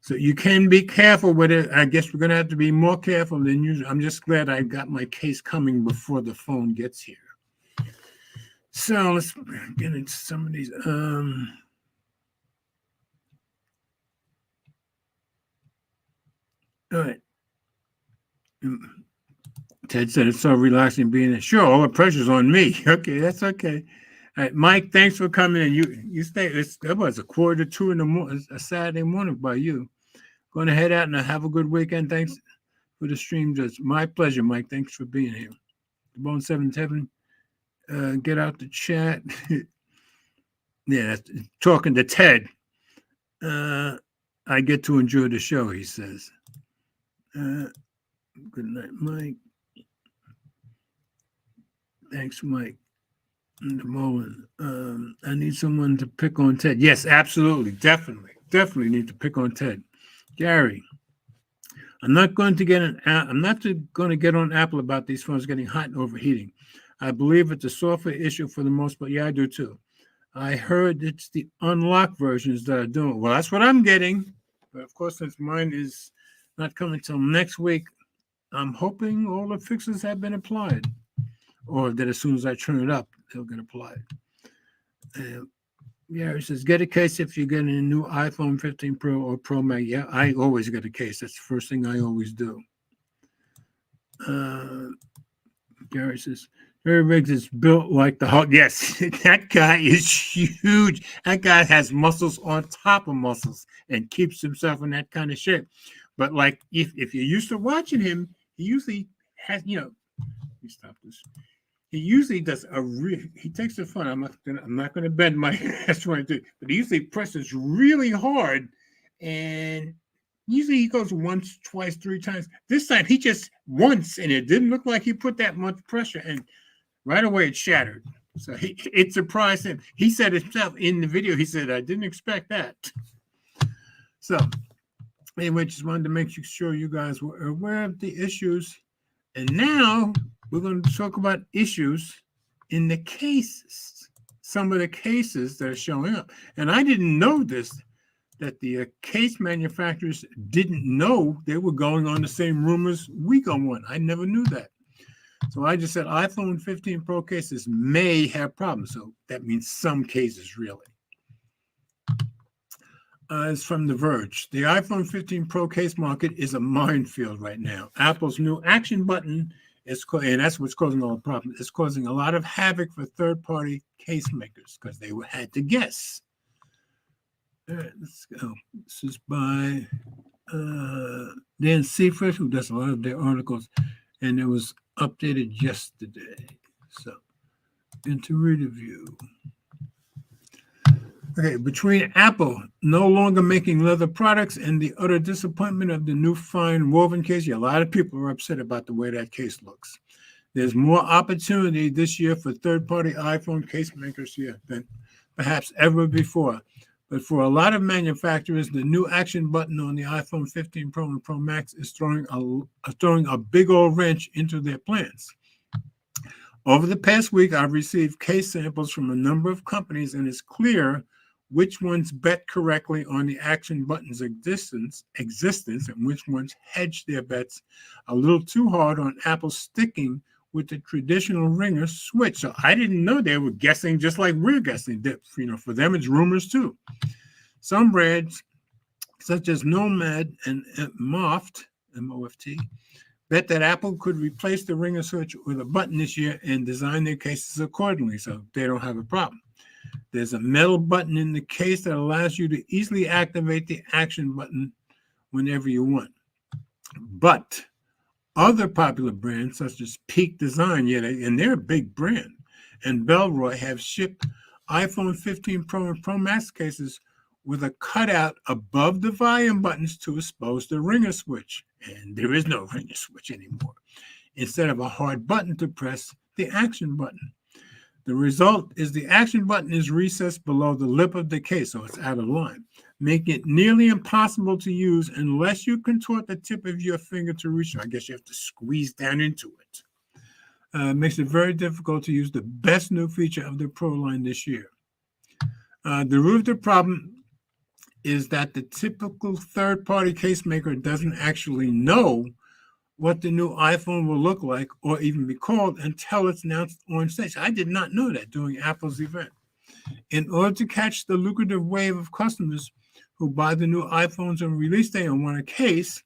[SPEAKER 1] So you can be careful with it. I guess we're going to have to be more careful than usual. I'm just glad I got my case coming before the phone gets here. So let's get into some of these. All right. Ted said it's so relaxing being there. Sure, all the pressure's on me. Okay, that's okay. All right, Mike, thanks for coming in. You stay. It was 1:45 in the morning, a Saturday morning by you. Going to head out and have a good weekend. Thanks for the stream. Just my pleasure, Mike. Thanks for being here. The Bone 77. Get out the chat. Yeah, talking to Ted. I get to enjoy the show, he says. Good night, Mike. Thanks, Mike. In the moment, I need someone to pick on Ted. Yes, absolutely, definitely need to pick on Ted. Gary, I'm not going to get on Apple about these phones getting hot and overheating. I believe it's a software issue for the most part. Yeah, I do too. I heard it's the unlocked versions that are doing it. Well, that's what I'm getting. But of course, since mine is not coming until next week, I'm hoping all the fixes have been applied, or that as soon as I turn it up, they'll get applied. Yeah, it says, get a case if you're getting a new iPhone 15 Pro or Pro Max. Yeah, I always get a case. That's the first thing I always do. Gary says, Jerry Riggs is built like the Hulk. Yes, that guy is huge. That guy has muscles on top of muscles and keeps himself in that kind of shape. But like, if you're used to watching him, he usually has, let me stop this. He usually does he takes the fun. I'm not going to bend my ass right there, but he usually presses really hard, and usually he goes once, twice, 3 times. This time he just once, and it didn't look like he put that much pressure, and right away it shattered. So it surprised him. He said himself in the video, he said, I didn't expect that. So anyway, just wanted to make sure you guys were aware of the issues. And now we're going to talk about issues in the cases, some of the cases that are showing up. And I didn't know this, that the case manufacturers didn't know they were going on the same rumors we go on. I never knew that. So I just said iPhone 15 Pro cases may have problems. So that means some cases really. It's from The Verge. The iPhone 15 Pro case market is a minefield right now. Apple's new action button and that's what's causing all the problems. It's causing a lot of havoc for third-party case makers because they had to guess. All right, let's go. This is by Dan Seifert, who does a lot of their articles, and it was updated yesterday. So, into review. Okay, between Apple no longer making leather products and the utter disappointment of the new fine woven case, a lot of people are upset about the way that case looks. There's more opportunity this year for third-party iPhone case makers here than perhaps ever before. But for a lot of manufacturers, the new action button on the iPhone 15 Pro and Pro Max is throwing a big old wrench into their plans. Over the past week, I've received case samples from a number of companies, and it's clear which ones bet correctly on the action button's existence and which ones hedged their bets a little too hard on Apple sticking with the traditional ringer switch. So I didn't know they were guessing just like we're guessing. That, for them, it's rumors too. Some brands, such as Nomad and Moft, M-O-F-T, bet that Apple could replace the ringer switch with a button this year and design their cases accordingly so they don't have a problem. There's a metal button in the case that allows you to easily activate the action button whenever you want. But other popular brands such as Peak Design, and they're a big brand, and Bellroy have shipped iPhone 15 Pro and Pro Max cases with a cutout above the volume buttons to expose the ringer switch. And there is no ringer switch anymore. Instead of a hard button to press, the action button. The result is the action button is recessed below the lip of the case, so it's out of line, making it nearly impossible to use unless you contort the tip of your finger to reach it. I guess you have to squeeze down into it. Makes it very difficult to use the best new feature of the Pro line this year. The root of the problem is that the typical third-party case maker doesn't actually know what the new iPhone will look like or even be called until it's announced on stage. I did not know that during Apple's event. In order to catch the lucrative wave of customers who buy the new iPhones on release day and want a case,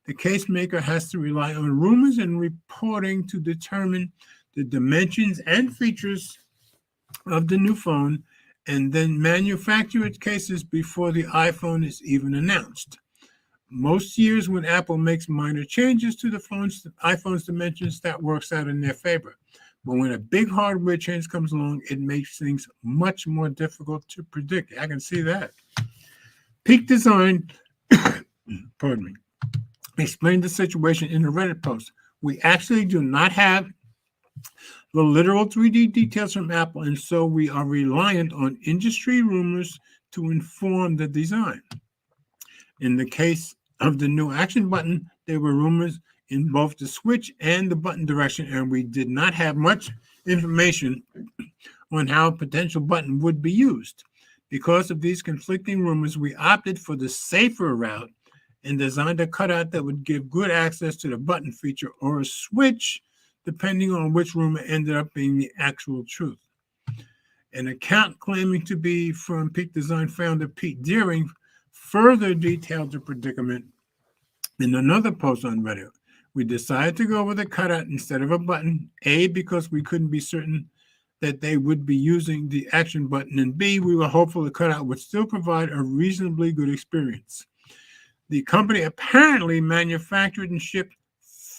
[SPEAKER 1] the case maker has to rely on rumors and reporting to determine the dimensions and features of the new phone and then manufacture its cases before the iPhone is even announced. Most years when Apple makes minor changes to the iPhone's dimensions, that works out in their favor. But when a big hardware change comes along, it makes things much more difficult to predict. I can see that. Peak Design, pardon me, explained the situation in a Reddit post. We actually do not have the literal 3D details from Apple, and so we are reliant on industry rumors to inform the design. In the case of the new action button, there were rumors in both the switch and the button direction, and we did not have much information on how a potential button would be used. Because of these conflicting rumors, we opted for the safer route and designed a cutout that would give good access to the button feature or a switch, depending on which rumor ended up being the actual truth. An account claiming to be from Peak Design founder Pete Deering further detailed the predicament in another post on Reddit. We decided to go with a cutout instead of a button, A, because we couldn't be certain that they would be using the action button, and B, we were hopeful the cutout would still provide a reasonably good experience. The company apparently manufactured and shipped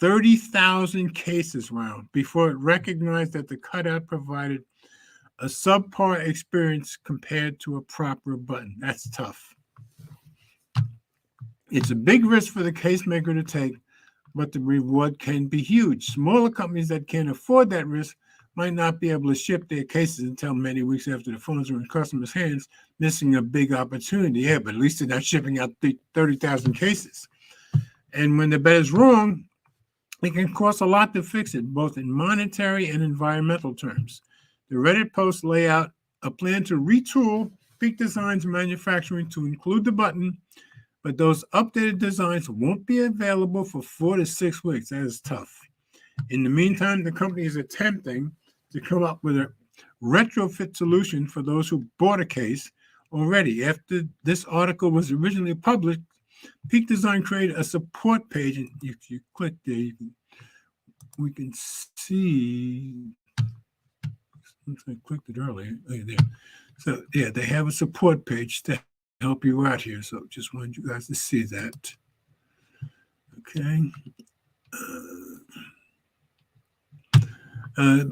[SPEAKER 1] 30,000 cases before it recognized that the cutout provided a subpar experience compared to a proper button. That's tough. It's a big risk for the case maker to take, but the reward can be huge. Smaller companies that can't afford that risk might not be able to ship their cases until many weeks after the phones are in customers' hands, missing a big opportunity. Yeah, but at least they're not shipping out 30,000 cases. And when the bet is wrong, it can cost a lot to fix it, both in monetary and environmental terms. The Reddit post lay out a plan to retool Peak Design's manufacturing to include the button, but those updated designs won't be available for 4 to 6 weeks. That is tough. In the meantime, the company is attempting to come up with a retrofit solution for those who bought a case already. After this article was originally published, Peak Design created a support page, and if you click there, we can see. I clicked it earlier. Oh, there. So yeah, they have a support page to help you out here. So just wanted you guys to see that. Okay.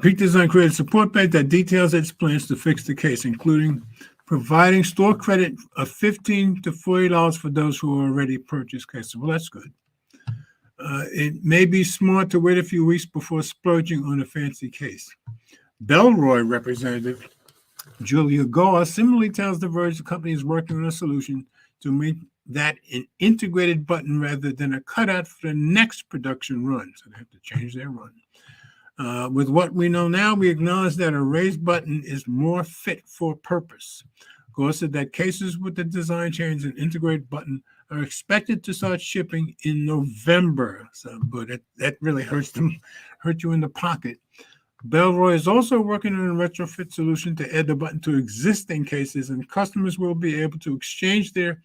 [SPEAKER 1] Peak Design created a support page that details its plans to fix the case, including providing store credit of $15 to $40 for those who already purchased cases. Well, that's good. It may be smart to wait a few weeks before splurging on a fancy case. Bellroy representative Julia Goa similarly tells The Verge the company is working on a solution to make that an integrated button rather than a cutout for the next production run. So they have to change their run. With what we know now, we acknowledge that a raised button is more fit for purpose. Goa said that cases with the design change and integrated button are expected to start shipping in November. So, but that really hurt you in the pocket. Bellroy is also working on a retrofit solution to add the button to existing cases, and customers will be able to exchange their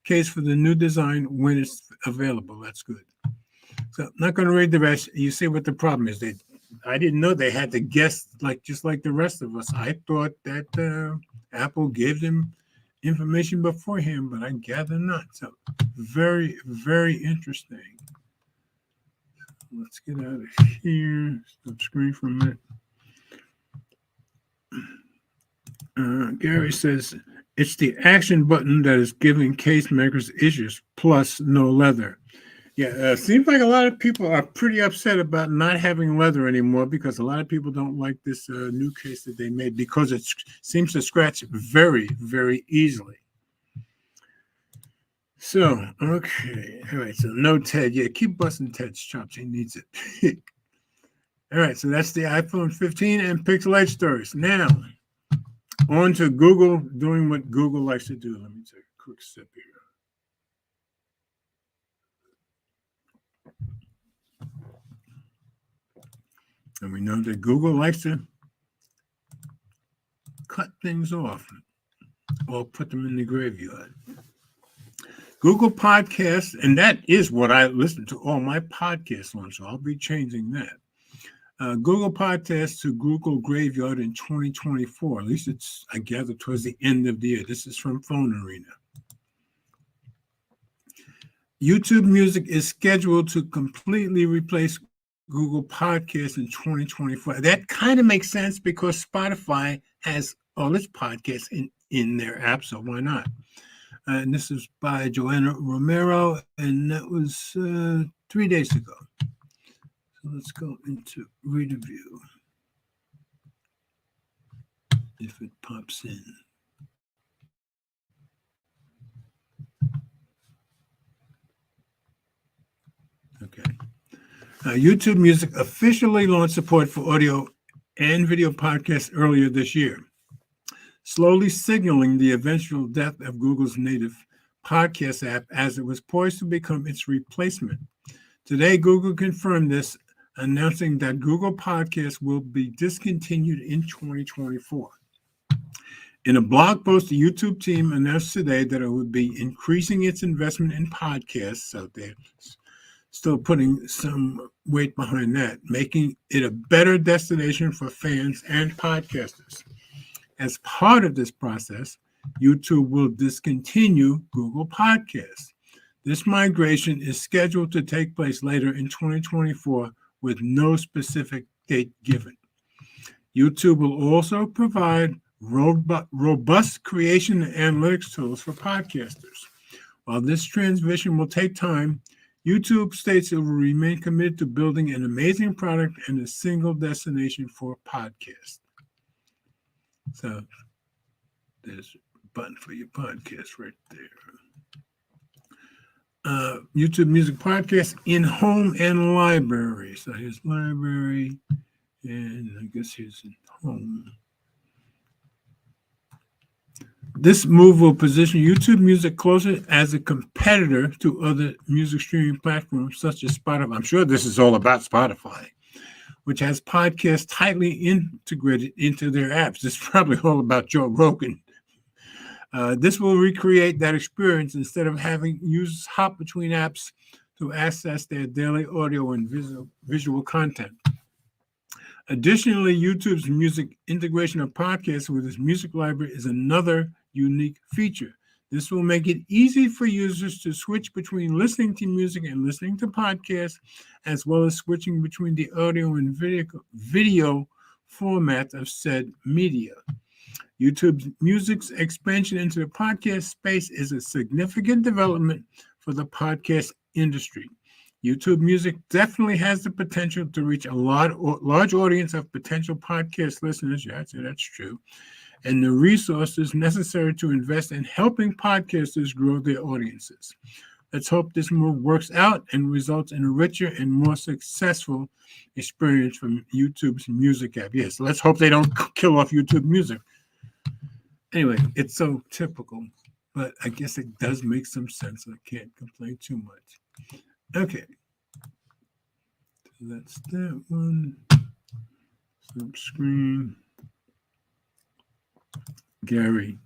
[SPEAKER 1] case for the new design when it's available. That's good. So I'm not going to read the rest. You see what the problem is. I didn't know they had to guess just like the rest of us. I thought that Apple gave them information beforehand, but I gather not. So very, very interesting. Let's get out of here. Stop screen for a minute. Gary says it's the action button that is giving case makers issues, plus no leather. Yeah, seems like a lot of people are pretty upset about not having leather anymore because a lot of people don't like this new case that they made because it seems to scratch very, very easily. So, okay. All right. So, no Ted. Yeah, keep busting Ted's chops. He needs it. All right. So, that's the iPhone 15 and Pixel 8 stories. Now, on to Google doing what Google likes to do. Let me take a quick sip here. And we know that Google likes to cut things off or put them in the graveyard. Google Podcasts, and that is what I listen to all my podcasts on, so I'll be changing that. Google Podcasts to Google Graveyard in 2024. At least it's, I gather, towards the end of the year. This is from Phone Arena. YouTube Music is scheduled to completely replace Google Podcasts in 2024. That kind of makes sense because Spotify has all its podcasts in their app, so why not? And this is by Joanna Romero, and that was 3 days ago. So let's go into read a view. If it pops in. Okay. YouTube Music officially launched support for audio and video podcasts earlier this year, slowly signaling the eventual death of Google's native podcast app as it was poised to become its replacement. Today, Google confirmed this, announcing that Google Podcasts will be discontinued in 2024. In a blog post, the YouTube team announced today that it would be increasing its investment in podcasts out there. Still putting some weight behind that, making it a better destination for fans and podcasters. As part of this process, YouTube will discontinue Google Podcasts. This migration is scheduled to take place later in 2024 with no specific date given. YouTube will also provide robust creation and analytics tools for podcasters. While this transition will take time, YouTube states it will remain committed to building an amazing product and a single destination for podcasts. So there's a button for your podcast right there. YouTube Music Podcast in home and library. So here's library, and I guess here's in home. This move will position YouTube Music closer as a competitor to other music streaming platforms such as Spotify. I'm sure this is all about Spotify, which has podcasts tightly integrated into their apps. This is probably all about Joe Rogan. This will recreate that experience instead of having users hop between apps to access their daily audio and visual content. Additionally, YouTube's music integration of podcasts with its music library is another unique feature. This will make it easy for users to switch between listening to music and listening to podcasts, as well as switching between the audio and video format of said media. YouTube Music's expansion into the podcast space is a significant development for the podcast industry. YouTube Music definitely has the potential to reach a large audience of potential podcast listeners. Yeah, I'd say that's true. And the resources necessary to invest in helping podcasters grow their audiences. Let's hope this move works out and results in a richer and more successful experience from YouTube's music app. Yes, let's hope they don't kill off YouTube Music. Anyway, it's so typical, but I guess it does make some sense. I can't complain too much. Okay. So that's that one. Stop screen. Gary,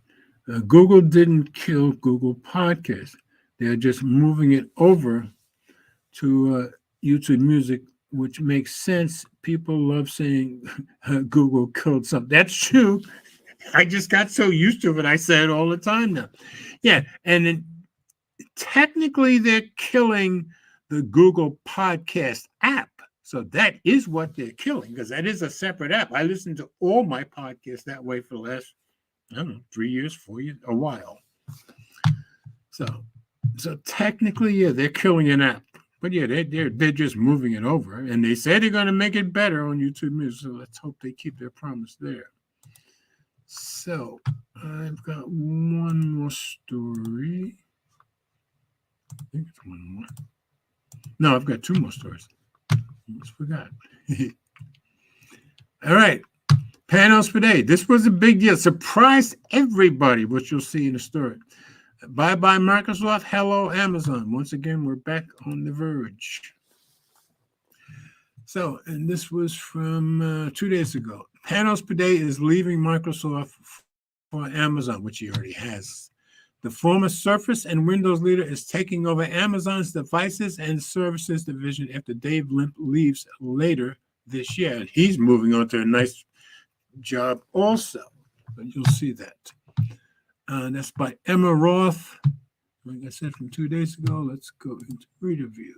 [SPEAKER 1] Google didn't kill Google Podcasts. They're just moving it over to YouTube Music, which makes sense. People love saying Google killed something. That's true. I just got so used to it. I say it all the time now. Yeah. And then technically, they're killing the Google Podcast app. So that is what they're killing, because that is a separate app. I listen to all my podcasts that way for the last, I don't know, 3 years, 4 years, a while. So technically, yeah, they're killing an app. But yeah, they're just moving it over. And they say they're going to make it better on YouTube Music. So let's hope they keep their promise there. So I've got one more story. I think it's one more. No, I've got two more stories. Almost forgot. All right. Panos per day. This was a big deal. Surprised everybody, which you'll see in the story. Bye-bye Microsoft. Hello Amazon. Once again, we're back on the verge. So, and this was from 2 days ago. Panos per day is leaving Microsoft for Amazon, which he already has. The former Surface and Windows leader is taking over Amazon's devices and services division after Dave Limp leaves later this year. And he's moving on to a nice job also. But you'll see that. That's by Emma Roth. Like I said from 2 days ago, let's go into reader view.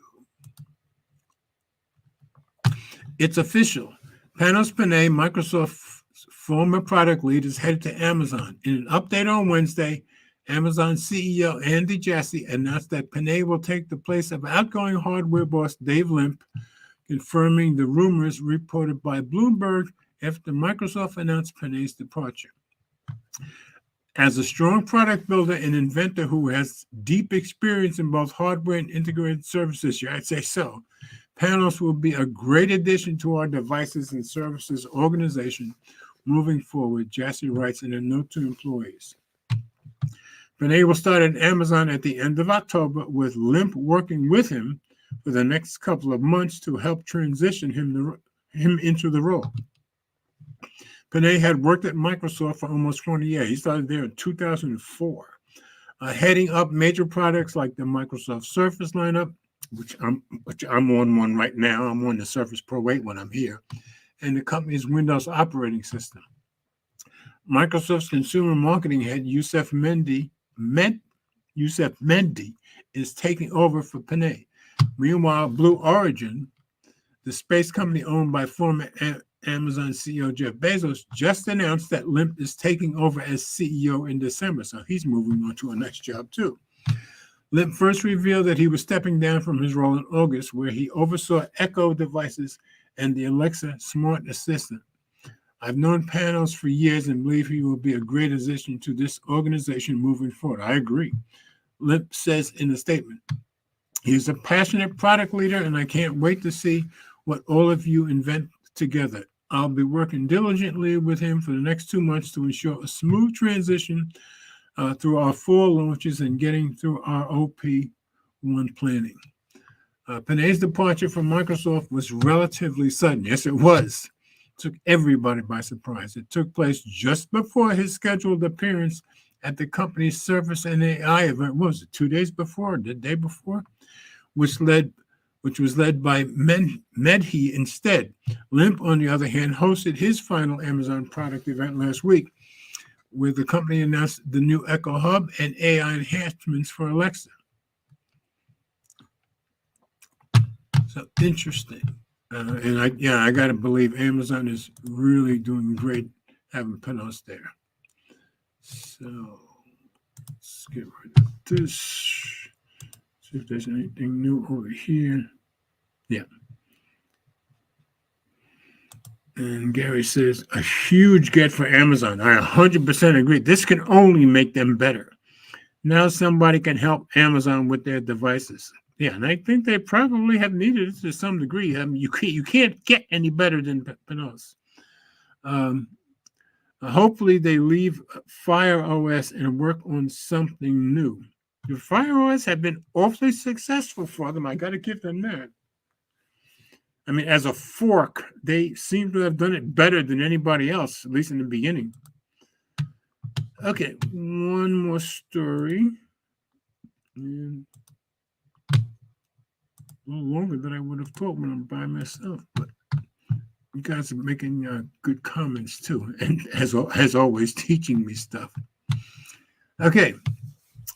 [SPEAKER 1] It's official. Panos Panay, Microsoft's former product lead, is headed to Amazon. In an update on Wednesday, Amazon CEO Andy Jassy announced that Panay will take the place of outgoing hardware boss Dave Limp, confirming the rumors reported by Bloomberg after Microsoft announced Panay's departure. As a strong product builder and inventor who has deep experience in both hardware and integrated services, I'd say so, Panos will be a great addition to our devices and services organization moving forward, Jassy writes in a note to employees. Panay will start at Amazon at the end of October, with Limp working with him for the next couple of months to help transition him into the role. Panay had worked at Microsoft for almost 20 years. He started there in 2004, heading up major products like the Microsoft Surface lineup, which I'm on one right now. I'm on the Surface Pro 8 when I'm here, and the company's Windows operating system. Microsoft's consumer marketing head, Youssef Mendy, is taking over for Panay. Meanwhile, Blue Origin, the space company owned by former Amazon CEO Jeff Bezos, just announced that Limp is taking over as CEO in December, so he's moving on to a next job too. Limp first revealed that he was stepping down from his role in August, where he oversaw Echo devices and the Alexa smart assistant. I've known Panos for years and believe he will be a great addition to this organization moving forward. I agree. Limp says in a statement, he's a passionate product leader, and I can't wait to see what all of you invent together. I'll be working diligently with him for the next 2 months to ensure a smooth transition through our 4 launches and getting through our OP1 planning. Panay's departure from Microsoft was relatively sudden. Yes, it was. It took everybody by surprise. It took place just before his scheduled appearance at the company's Surface and AI event. What was it, 2 days before, the day before? Which was led by Medhi instead. Limp, on the other hand, hosted his final Amazon product event last week, where the company announced the new Echo Hub and AI enhancements for Alexa. So interesting. And I got to believe Amazon is really doing great having Panos there. So let's get rid of this. See if there's anything new over here. Yeah. And Gary says, a huge get for Amazon. I 100% agree. This can only make them better. Now somebody can help Amazon with their devices. Yeah, and I think they probably have needed it to some degree. I mean, you can't get any better than Panos. Hopefully they leave Fire OS and work on something new. The Fire OS have been awfully successful for them. I got to give them that. I mean, as a fork, they seem to have done it better than anybody else, at least in the beginning. Okay, one more story. And little longer than I would have thought when I'm by myself. But you guys are making good comments too, and as always, teaching me stuff. Okay,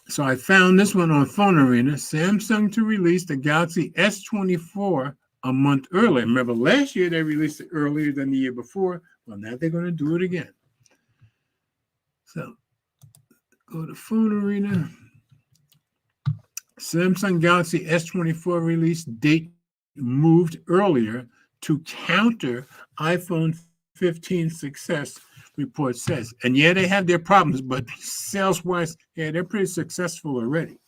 [SPEAKER 1] so I found this one on Phone Arena. Samsung to release the Galaxy S24 a month earlier. Remember, last year they released it earlier than the year before. Well, now they're going to do it again. So go to Phone Arena. Samsung Galaxy S24 release date moved earlier to counter iPhone 15 success, report says. And yeah, they have their problems, but sales-wise, yeah, they're pretty successful already.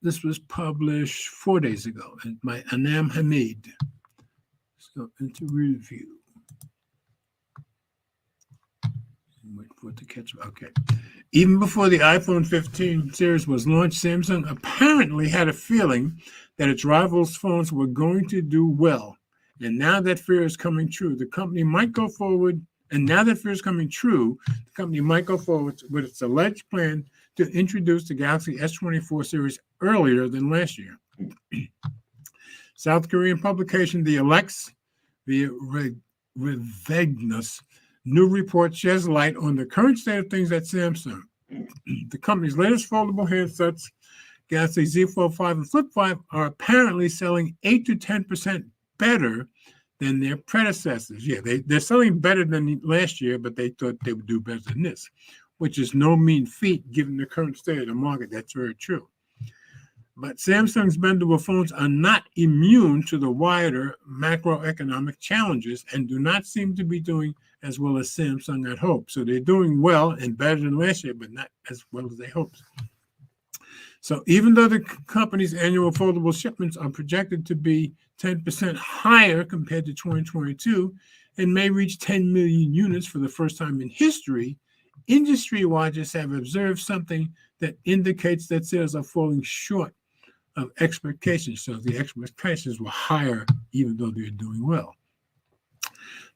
[SPEAKER 1] This was published 4 days ago by Anam Hamid. So into review. Wait for it to catch up. Okay. Even before the iPhone 15 series was launched, Samsung apparently had a feeling that its rivals' phones were going to do well. And now that fear is coming true, the company might go forward. And now that fear is coming true, the company might go forward with its alleged plan to introduce the Galaxy S24 series earlier than last year. South Korean publication The Alex via Revegnos new report sheds light on the current state of things at Samsung. The company's latest foldable handsets, Galaxy Z Fold 5 and Flip 5, are apparently selling 8 to 10% better than their predecessors. Yeah, they're selling better than last year, but they thought they would do better than this, which is no mean feat given the current state of the market. That's very true. But Samsung's bendable phones are not immune to the wider macroeconomic challenges and do not seem to be doing as well as Samsung had hoped. So they're doing well and better than last year, but not as well as they hoped. So even though the company's annual foldable shipments are projected to be 10% higher compared to 2022 and may reach 10 million units for the first time in history, industry watchers have observed something that indicates that sales are falling short of expectations. So the expectations were higher, even though they're doing well.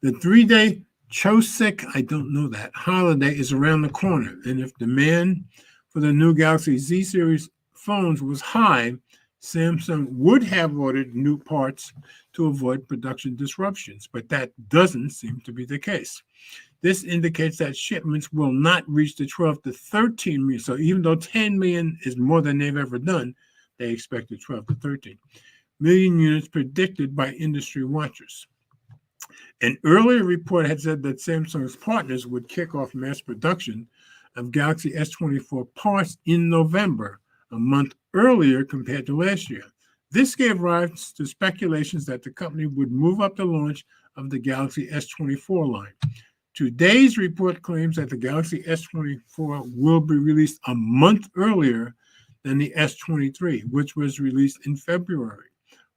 [SPEAKER 1] The 3-day Chuseok, I don't know that, holiday is around the corner. And if demand for the new Galaxy Z series phones was high, Samsung would have ordered new parts to avoid production disruptions, but that doesn't seem to be the case. This indicates that shipments will not reach the 12 to 13 million. So even though 10 million is more than they've ever done, they expected 12 to 13 million units predicted by industry watchers. An earlier report had said that Samsung's partners would kick off mass production of Galaxy S24 parts in November, a month earlier compared to last year. This gave rise to speculations that the company would move up the launch of the Galaxy S24 line. Today's report claims that the Galaxy S24 will be released a month earlier than the S23, which was released in February.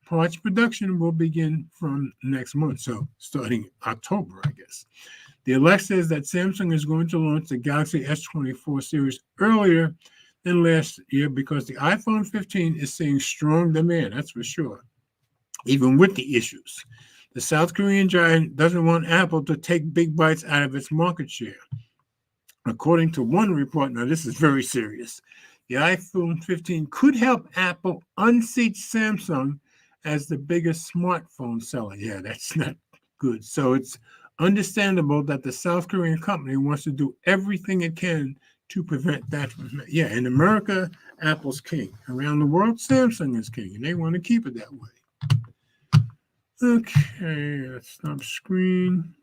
[SPEAKER 1] Parts production will begin from next month, so starting October, I guess. The Alexa says that Samsung is going to launch the Galaxy S24 series earlier than last year because the iPhone 15 is seeing strong demand, that's for sure, even with the issues. The South Korean giant doesn't want Apple to take big bites out of its market share. According to one report, now this is very serious, the iPhone 15 could help Apple unseat Samsung as the biggest smartphone seller. Yeah, that's not good. So it's understandable that the South Korean company wants to do everything it can to prevent that. Yeah, in America, Apple's king. Around the world, Samsung is king, and they want to keep it that way. Okay, let's stop screen.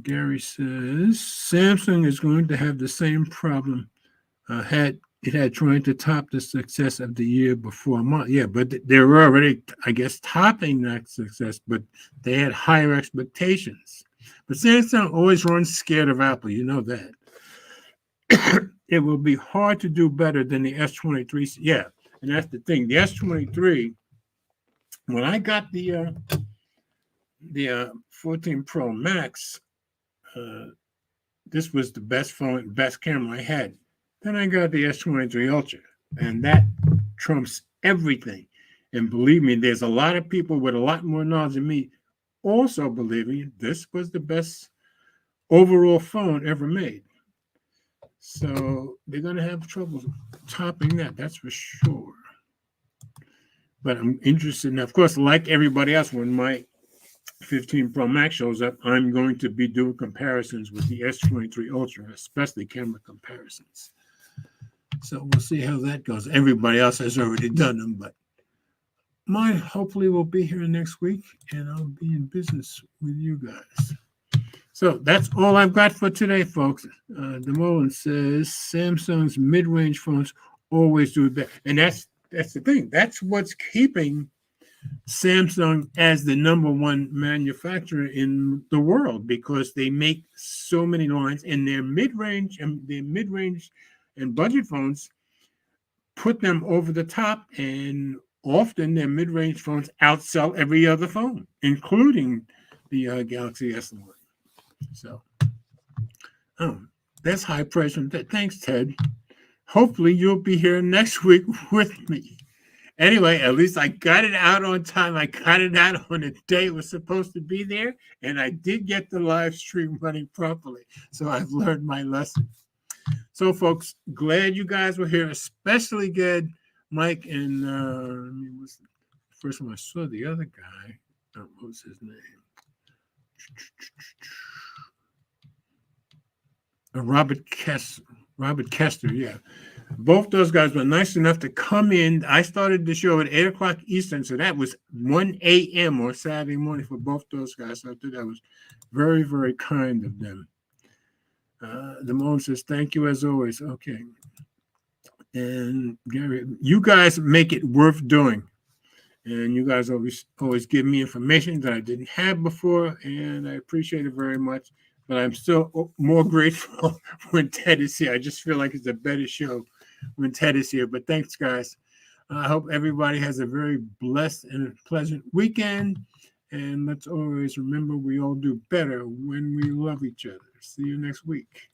[SPEAKER 1] Gary says Samsung is going to have the same problem it had trying to top the success of the year before. Yeah, but they were already, I guess, topping that success, but they had higher expectations. But Samsung always runs scared of Apple. You know that. It will be hard to do better than the S23. Yeah, and that's the thing. The S23, when I got the 14 Pro Max, this was the best phone, best camera I had. Then I got the S23 Ultra, and that trumps everything. And believe me, there's a lot of people with a lot more knowledge than me also believing this was the best overall phone ever made. So they're going to have trouble topping that, that's for sure. But I'm interested in, of course, like everybody else, when my 15 Pro Max shows up, I'm going to be doing comparisons with the S23 Ultra, especially camera comparisons. So we'll see how that goes. Everybody else has already done them, but mine hopefully will be here next week, and I'll be in business with you guys. So that's all I've got for today, folks. Demolan says Samsung's mid-range phones always do better, and that's the thing. That's what's keeping Samsung as the number one manufacturer in the world, because they make so many lines, and their mid-range and budget phones put them over the top, and often their mid-range phones outsell every other phone, including the Galaxy S line. So, that's high praise. Thanks, Ted. Hopefully, you'll be here next week with me. Anyway, at least I got it out on time. I got it out on the day it was supposed to be there, and I did get the live stream running properly. So I've learned my lesson. So, folks, glad you guys were here, especially good, Mike. And what's the first time I saw the other guy? What was his name? Robert Kester, yeah. Both those guys were nice enough to come in. I started the show at 8 o'clock Eastern, so that was 1 a.m. or Saturday morning for both those guys. So I thought that was very, very kind of them. The Moan says, thank you as always. Okay. And Gary, you guys make it worth doing. And you guys always give me information that I didn't have before, and I appreciate it very much. But I'm still more grateful when Ted is here. I just feel like it's a better show when Ted is here. But thanks, guys. I hope everybody has a very blessed and pleasant weekend. And let's always remember we all do better when we love each other. See you next week.